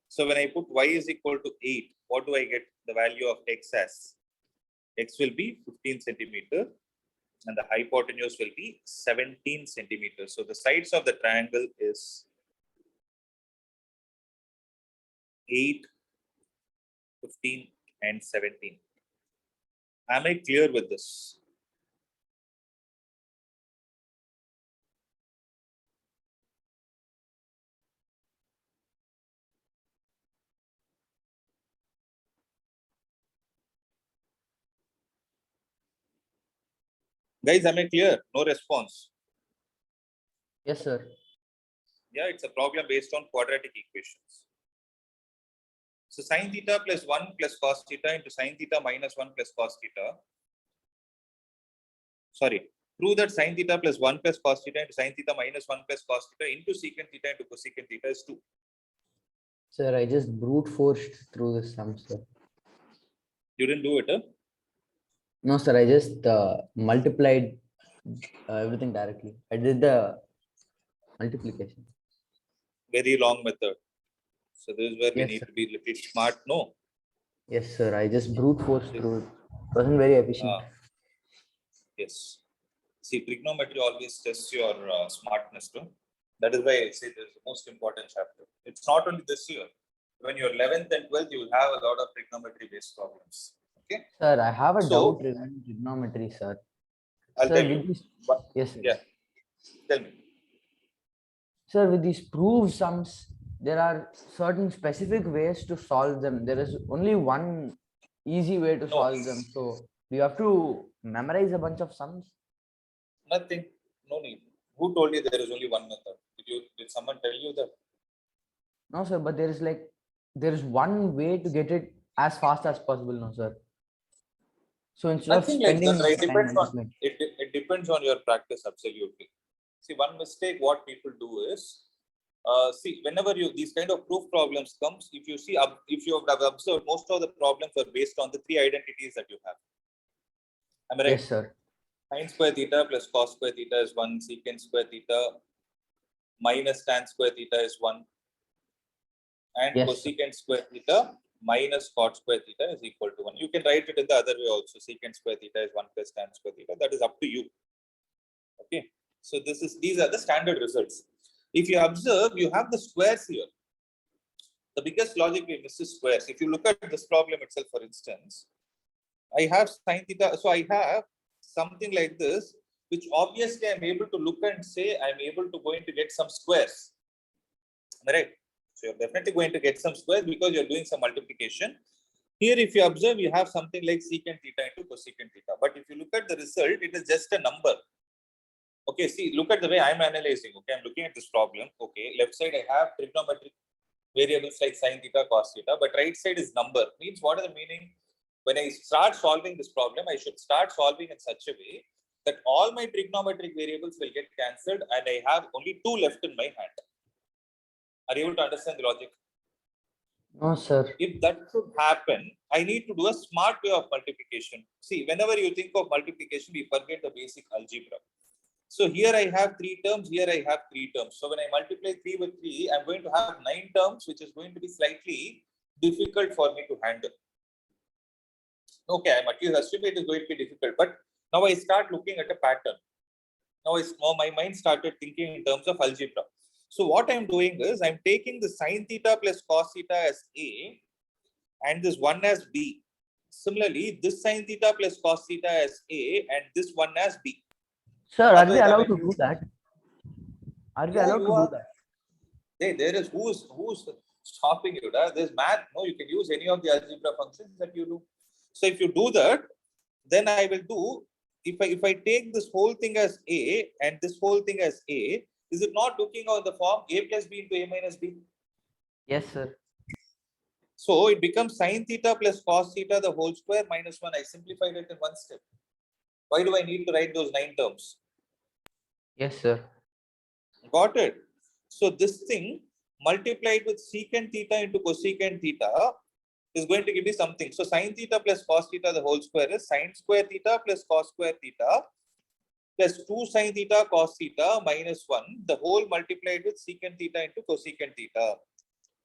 So when I put y is equal to 8, what do I get the value of x as? X will be 15 centimeter and the hypotenuse will be 17 centimeters. So the sides of the triangle is 8, 15 and 17. Am I clear with this? Guys, am I clear? No response. Yes, sir. Yeah, it's a problem based on quadratic equations. So sine theta plus 1 plus cos theta into sine theta minus 1 plus cos theta sorry, prove that sin theta plus 1 plus cos theta into sin theta minus 1 plus cos theta into secant theta into cosecant theta is 2. Sir, I just brute forced through the sum, sir. You didn't do it, huh? No, sir, I just multiplied everything directly. I did the multiplication. Very long method. So this is where we Yes, need sir. to be a little smart, no? Yes, sir. I just brute forced through it. Wasn't very efficient. Yes. See, trigonometry always tests your smartness too. That is why I say this is the most important chapter. It's not only this year. When you're 11th and 12th, you will have a lot of trigonometry based problems. Okay. Sir, I have a So- doubt regarding trigonometry, sir. I'll Sir, tell with you. these, But- yes, sir. Yeah. Tell me. Sir, with these proof sums, there are certain specific ways to solve them. There is only one easy way to No. solve them. So do you have to memorize a bunch of sums? Nothing. No need. Who told you there is only one method? Did someone tell you that? No, sir, but there is one way to get it as fast as possible, no, sir. So instead of Nothing like spending that, right? time Depends on multiplying. it depends on your practice, absolutely. See, one mistake what people do is see, whenever you these kind of proof problems comes, if you see if you have observed, most of the problems are based on the three identities that you have. Am I right? Yes, sir. Sin square theta plus cos square theta is 1, secant square theta minus tan square theta is 1, and Yes, sir. cosecant square theta minus cot square theta is equal to 1. You can write it in the other way also. Secant square theta is 1 plus tan square theta. That is up to you. Okay. So these are the standard results. If you observe, you have the squares here. The biggest logic we miss is squares. If you look at this problem itself, for instance, I have sin theta. So I have something like this, which obviously I'm able to look and say I'm able to going to get some squares. Am I right? So you're definitely going to get some squares because you're doing some multiplication. Here, if you observe, you have something like secant theta into cosecant theta. But if you look at the result, it is just a number. Okay, see, look at the way I'm analyzing. Okay, I'm looking at this problem. Okay, left side I have trigonometric variables like sin theta, cos theta, but right side is number. Means what is the meaning? When I start solving this problem, I should start solving in such a way that all my trigonometric variables will get cancelled and I have only 2 left in my hand. Are you able to understand the logic? No, sir. If that should happen, I need to do a smart way of multiplication. See, whenever you think of multiplication, we forget the basic algebra. So here I have 3 terms, here I have 3 terms. So when I multiply 3 with 3, I'm going to have 9 terms, which is going to be slightly difficult for me to handle. Okay, I'm at least assuming it is going to be difficult, but now I start looking at a pattern. Now my mind started thinking in terms of algebra. So what I'm doing is I'm taking the sin theta plus cos theta as A and this one as B. Similarly, this sin theta plus cos theta as A and this one as B. Sir, are we Otherwise, allowed I'm to do that? Are we Yeah, allowed to you do are. that? There is who's stopping you? There's math. No, you can use any of the algebra functions that you do. So if you do that, then I will do. If I take this whole thing as A and this whole thing as A, is it not looking on the form A plus B into A minus B? Yes, sir. So it becomes sin theta plus cos theta the whole square minus 1. I simplified it in one step. Why do I need to write those 9 terms? Yes, sir. Got it. So this thing multiplied with secant theta into cosecant theta is going to give me something. So sin theta plus cos theta the whole square is sin square theta plus cos square theta plus 2 sin theta cos theta minus 1, the whole multiplied with secant theta into cosecant theta.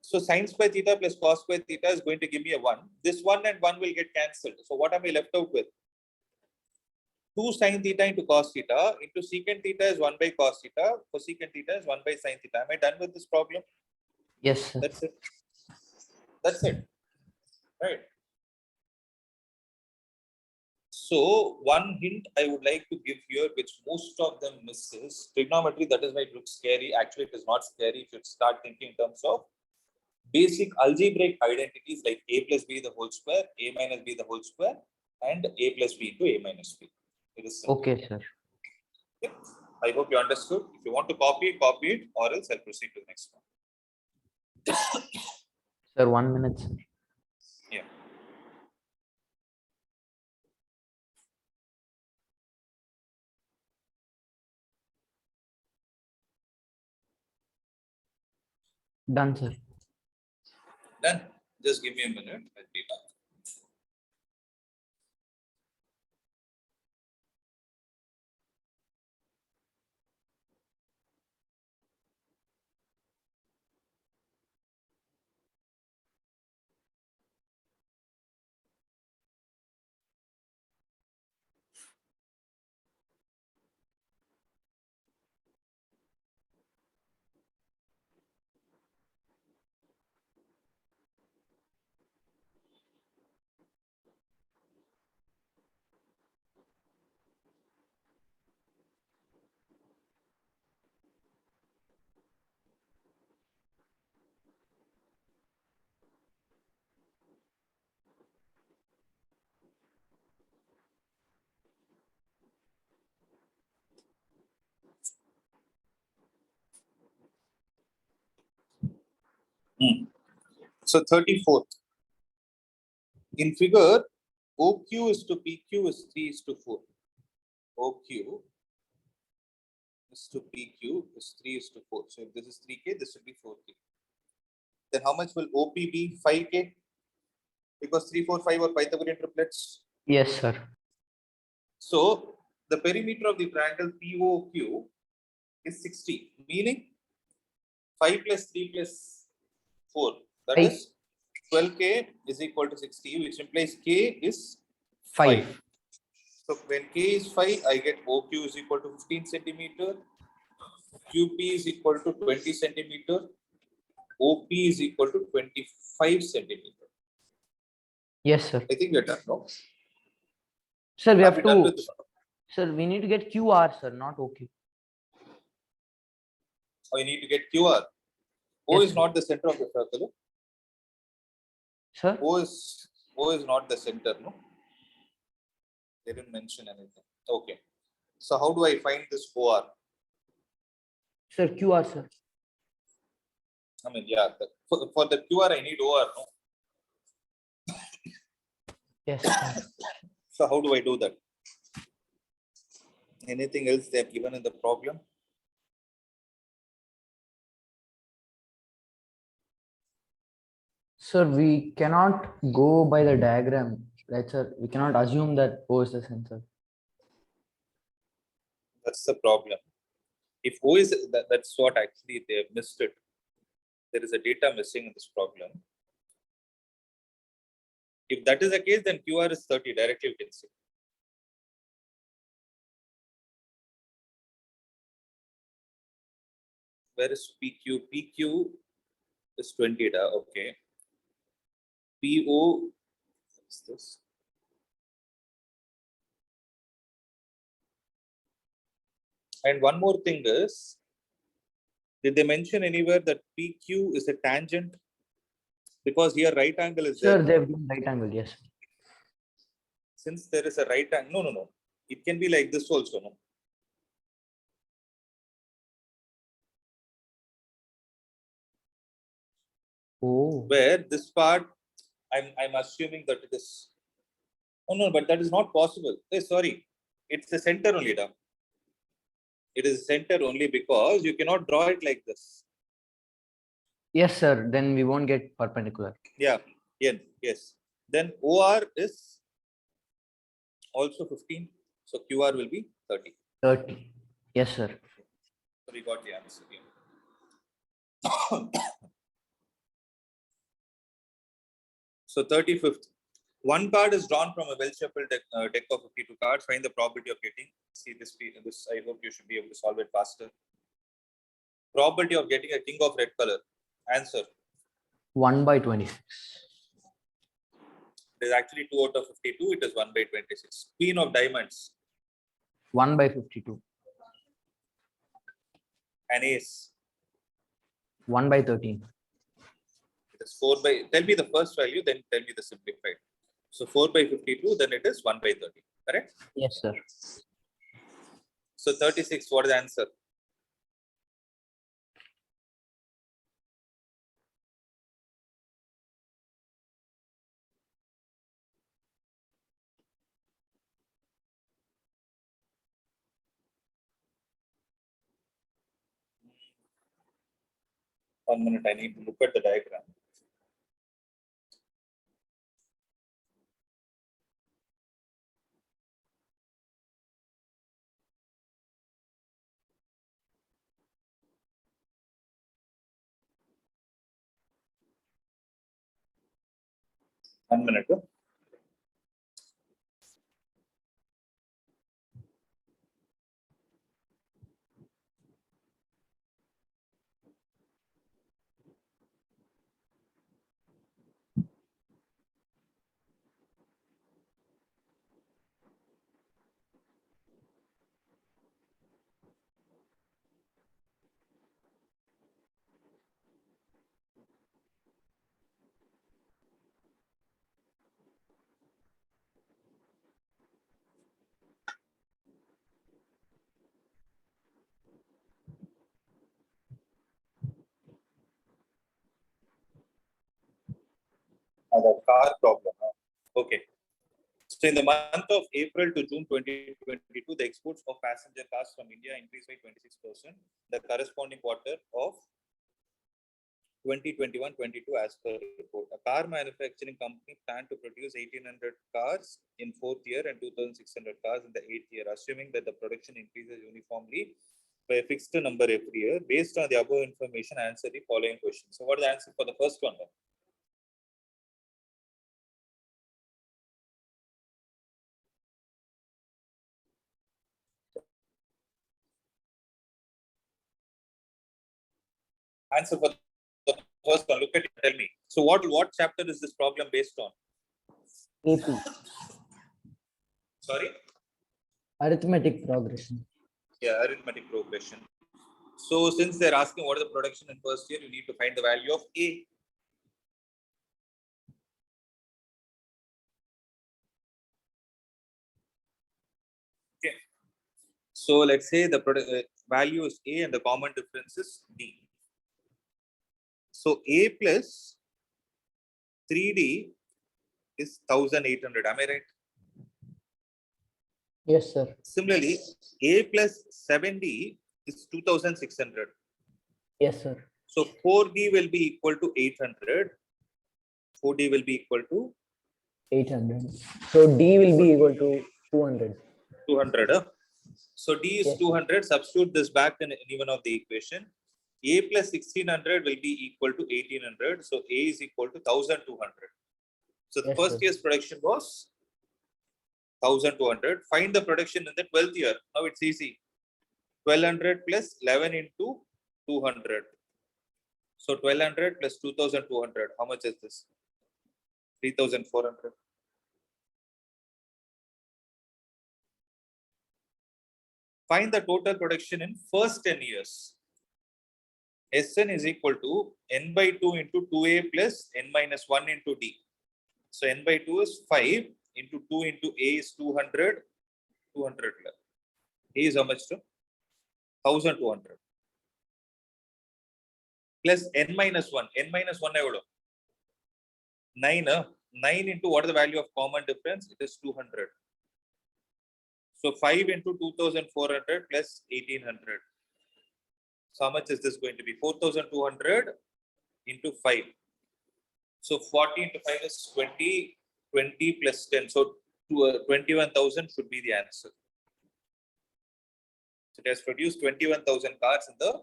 So sin square theta plus cos square theta is going to give me a 1. This 1 and 1 will get cancelled. So what am I left out with? 2 sin theta into cos theta into secant theta is 1 by cos theta, cosecant theta is 1 by sin theta. Am I done with this problem? Yes, sir. That's it. That's it. Right. So one hint I would like to give here, which most of them misses, trigonometry. That is why it looks scary. Actually, it is not scary if you start thinking in terms of basic algebraic identities like a plus b the whole square, a minus b the whole square, and a plus b into a minus b. It is simple. Okay, sir. Okay. I hope you understood. If you want to copy it, or else I'll proceed to the next one. Sir, 1 minute, sir. Yeah. Done, sir. Done. Just give me a minute. I'll be back. So 34th. In figure, OQ is to PQ is 3 is to 4. OQ is to PQ is 3 is to 4. So if this is 3K, this will be 4K. Then how much will OP be? 5K? Because 3, 4, 5 are Pythagorean triplets. Yes, sir. So the perimeter of the triangle POQ is 60, meaning 5 plus 3 plus 4. That Five. is 12K is equal to 60, which implies K is 5. 5. So when K is 5, I get OQ is equal to 15 centimeter, QP is equal to 20 centimeter, OP is equal to 25 centimeter. Yes, sir. I think we're done, no? Sir, we Are have we done to. with this? Sir, we need to get QR, sir, not OQ. Or you need to get QR. O Yes, is sir. not the center of the circle. Sir, O is not the center, no? They didn't mention anything. Okay. So how do I find this OR? sir, QR, sir. I mean, yeah, for the QR, I need OR, no? Yes, sir. So how do I do that? Anything else they have given in the problem? Sir, we cannot go by the diagram, right, sir? We cannot assume that O is the center. That's the problem. If O is that's what actually they have missed it. There is a data missing in this problem. If that is the case, then QR is 30 directly we can see. Where is PQ? PQ is 20, okay. PO, what's this? And one more thing is, did they mention anywhere that PQ is a tangent? Because here right angle is Sir, there. they have given right angle, yes. Since there is a right angle, no. It can be like this also, no? Oh, Where this part, I'm assuming that it is. Oh no, but that is not possible. Sorry, it's the center only, da. It is center only because you cannot draw it like this. yes, sir. Then we won't get perpendicular. Yeah, yes. Then OR is also 15. So QR will be 30. 30. Yes, sir. So we got the answer here. So 35th. One card is drawn from a well-shuffled deck of 52 cards. Find the probability of getting. See this. I hope you should be able to solve it faster. Probability of getting a king of red color. Answer. 1 by 26. It is actually 2 out of 52. It is 1 by 26. Queen of diamonds. 1 by 52. An ace. 1 by 13. It is 4 by. Tell me the first value, then tell me the simplified. So 4 by 52, then it is 1 by 30. Correct? Yes, sir. So 36, what is the answer? 1 minute, I need to look at the diagram. One minute. The car problem. Okay. So in the month of April to June 2022, the exports of passenger cars from India increased by 26%. The corresponding quarter of 2021-22 as per report. A car manufacturing company planned to produce 1,800 cars in 4th year and 2,600 cars in the 8th year, assuming that the production increases uniformly by a fixed number every year. Based on the above information, answer the following questions. So what is the answer for the first one? Answer for the first one. Look at it. Tell me. So what chapter is this problem based on? AP, Sorry. arithmetic progression. Yeah, arithmetic progression. So since they're asking what is the production in first year, you need to find the value of A. Okay. So let's say the value is A and the common difference is D. So A plus 3D is 1,800. Am I right? Yes, sir. Similarly, A plus 7D is 2,600. Yes, sir. So 4D will be equal to 800. 4D will be equal to 800. So D will be equal to 200. 200. So D is Yes. 200. Substitute this back in any one of the equation. A plus 1600 will be equal to 1800. So A is equal to 1200. So the Yes, first sir. year's production was 1200. Find the production in the 12th year. Now it's easy. 1200 plus 11 into 200. So 1200 plus 2200. How much is this? 3400. Find the total production in first 10 years. Sn is equal to n by 2 into 2a plus n minus 1 into d. So n by 2 is 5 into 2 into a is 200. 200. A is how much to? 1200. Plus n minus 1. N minus 1 evodu? 9. 9 into what is the value of common difference? It is 200. So 5 into 2400 plus 1800. So how much is this going to be? 4200 into 5. So 40 into 5 is 20. 20 plus 10. So 21,000 should be the answer. So it has produced 21,000 cars in the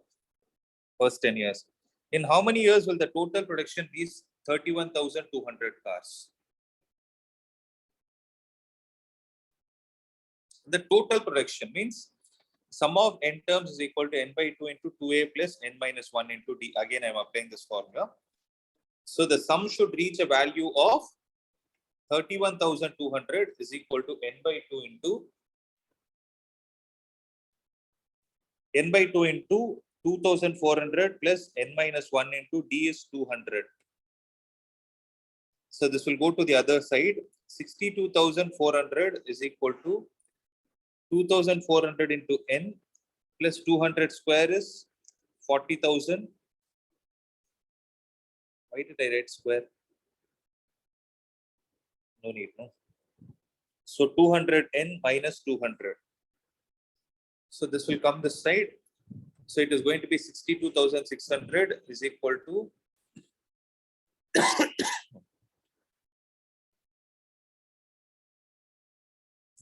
first 10 years. In how many years will the total production reach 31,200 cars? The total production means sum of n terms is equal to n by 2 into 2a plus n minus 1 into d. Again, I am applying this formula. So the sum should reach a value of 31,200 is equal to n by 2 into n by 2 into 2,400 plus n minus 1 into d is 200. So this will go to the other side. 62,400 is equal to 2,400 into n plus 200 square is 40,000. Why did I write square? No need, no. So 200n minus 200. So this will come this side. So it is going to be 62,600 is equal to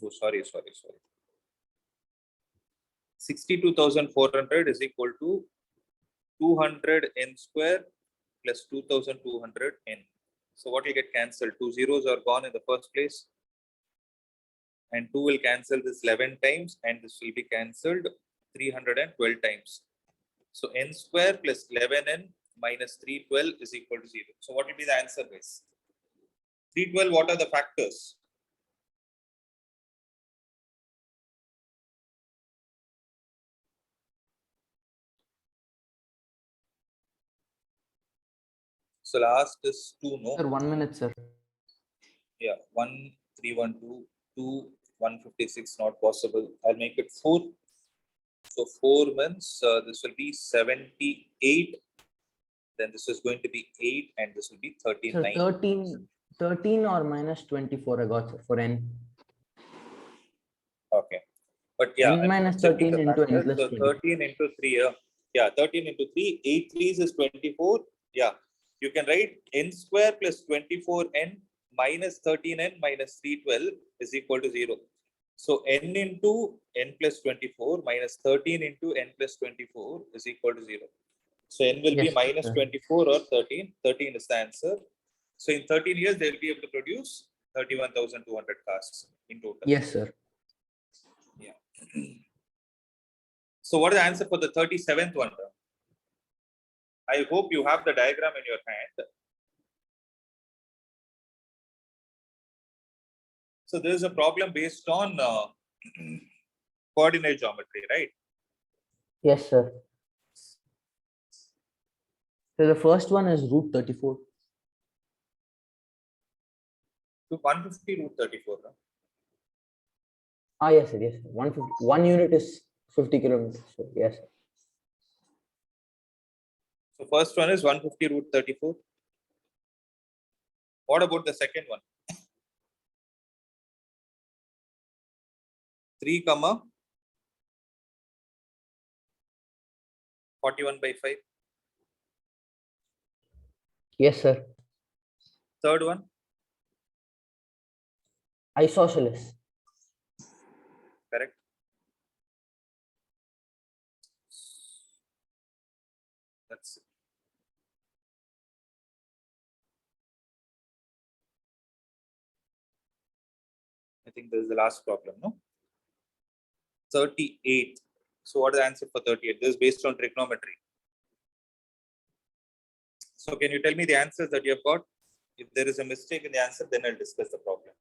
oh, sorry. 62,400 is equal to 200 n square plus 2,200 n. So what will get cancelled? Two zeros are gone in the first place. And 2 will cancel this 11 times and this will be cancelled 312 times. So n square plus 11n minus 312 is equal to 0. So what will be the answer, guys? 312, what are the factors? So last is 2, no? Sir, 1 minute, sir. Yeah, 1, 3, 1, 2, 2, 156, not possible. I'll make it 4. So 4 means this will be 78. Then this is going to be 8 and this will be Sir, 39. 13 or minus 24 I got, sir, for n. Okay. But yeah, N minus checking 13 the into n factors. plus So 20. 13 into 3, yeah, 13 into 3, 8 3s is 24. Yeah, you can write n square plus 24n minus 13n minus 312 is equal to 0. So n into n plus 24 minus 13 into n plus 24 is equal to 0. So n will be Yes, minus sir. 24 or 13. 13 is the answer. So in 13 years, they will be able to produce 31,200 cars in total. Yes, sir. Yeah. So what is the answer for the 37th one? I hope you have the diagram in your hand. So there is a problem based on coordinate geometry, right? Yes, sir. So the first one is root 34. So 150 root 34. Ah, yes, sir. Yes, sir. 150. 1 unit is 50 kilometers. So yes, sir. So first one is 150 root 34. What about the second one? 3 comma 41 by 5. Yes, sir. Third one, Isosceles. correct. That's it. I think this is the last problem, no? 38. So what is the answer for 38? This is based on trigonometry. So can you tell me the answers that you have got? If there is a mistake in the answer, then I'll discuss the problem.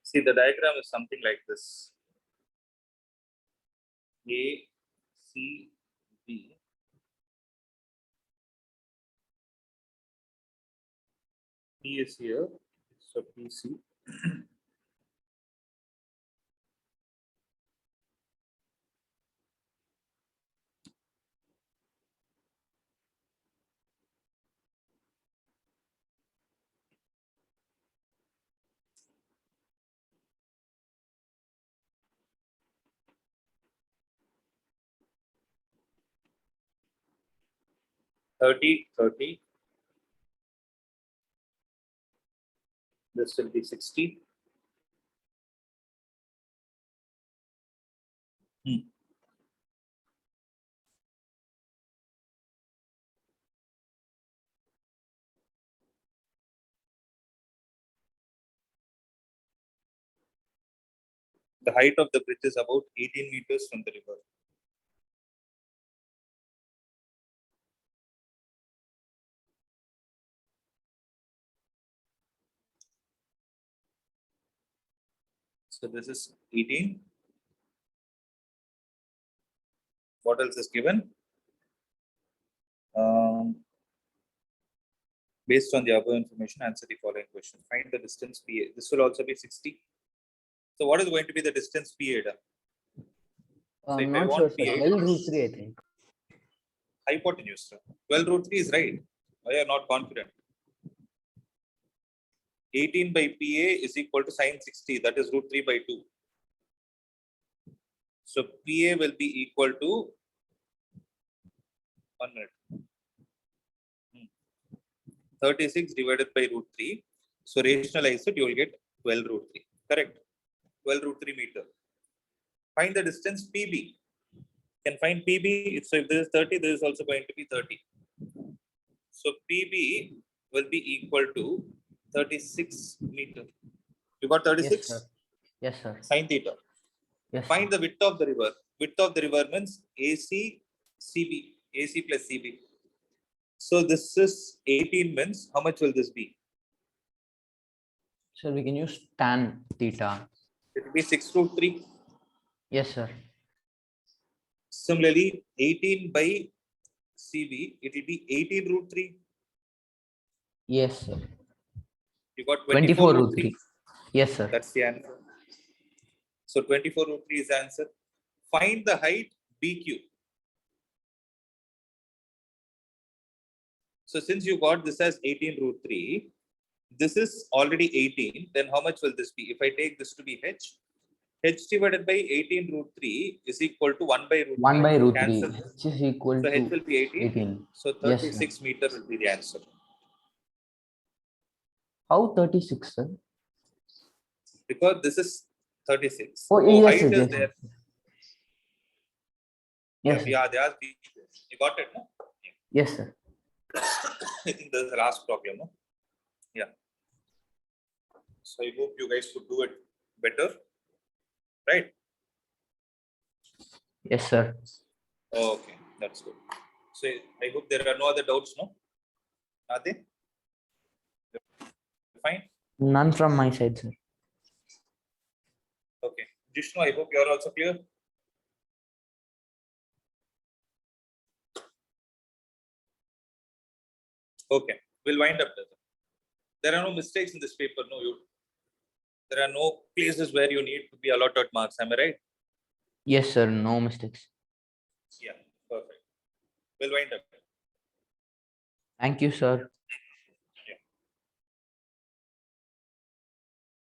See, the diagram is something like this. A, C, B. P is here, so PC. Thirty. This will be 60. The height of the bridge is about 18 meters from the river. So this is 18. What else is given? Based on the above information, answer the following question. Find the distance PA. This will also be 60. So what is going to be the distance PA? If I I'm not want sure, sir. PA, 12 root 3, I think. hypotenuse. Sir. 12 root 3 is right. Why are you not confident? 18 by PA is equal to sine 60. That is root 3 by 2. So PA will be equal to 1 minute. 36 divided by root 3. So rationalize it, you will get 12 root 3. Correct. 12 root 3 meter. Find the distance PB. Can find PB. So if this is 30, this is also going to be 30. So PB will be equal to 36 meter. You got 36? Yes, sir. Yes, sir. Sine theta. Yes. Find the width of the river. Width of the river means AC, CB. AC plus CB. So this is 18 means how much will this be? Sir, we can use tan theta. It will be 6 root 3. Yes, sir. Similarly, 18 by CB, it will be 18 root 3. Yes, sir. You got 24 root 3. Yes, sir. That's the answer. So 24 root 3 is the answer. Find the height BQ. So since you got this as 18 root 3, this is already 18, then how much will this be? If I take this to be h divided by 18 root 3 is equal to 1 by root 1 3. by root 3. Cancel this. H is equal So h to will be 18. 18. So Yes, 36 meter will be the answer. How 36, sir? Because this is 36. Oh, So yes, height yes, is yes. there. Yes, Yeah, they are. You got it, no? yes, sir. I think that's the last problem, no? Yeah. So I hope you guys could do it better, right? Yes, sir. Okay, that's good. So I hope there are no other doubts, no? Are they? Fine. None from my side, sir. Okay. Jishnu, I hope you are also clear. Okay, we'll wind up. There are no mistakes in this paper, no. There are no places where you need to be allotted marks. Am I right? Yes, sir. No mistakes. Yeah, perfect. We'll wind up. Thank you, sir.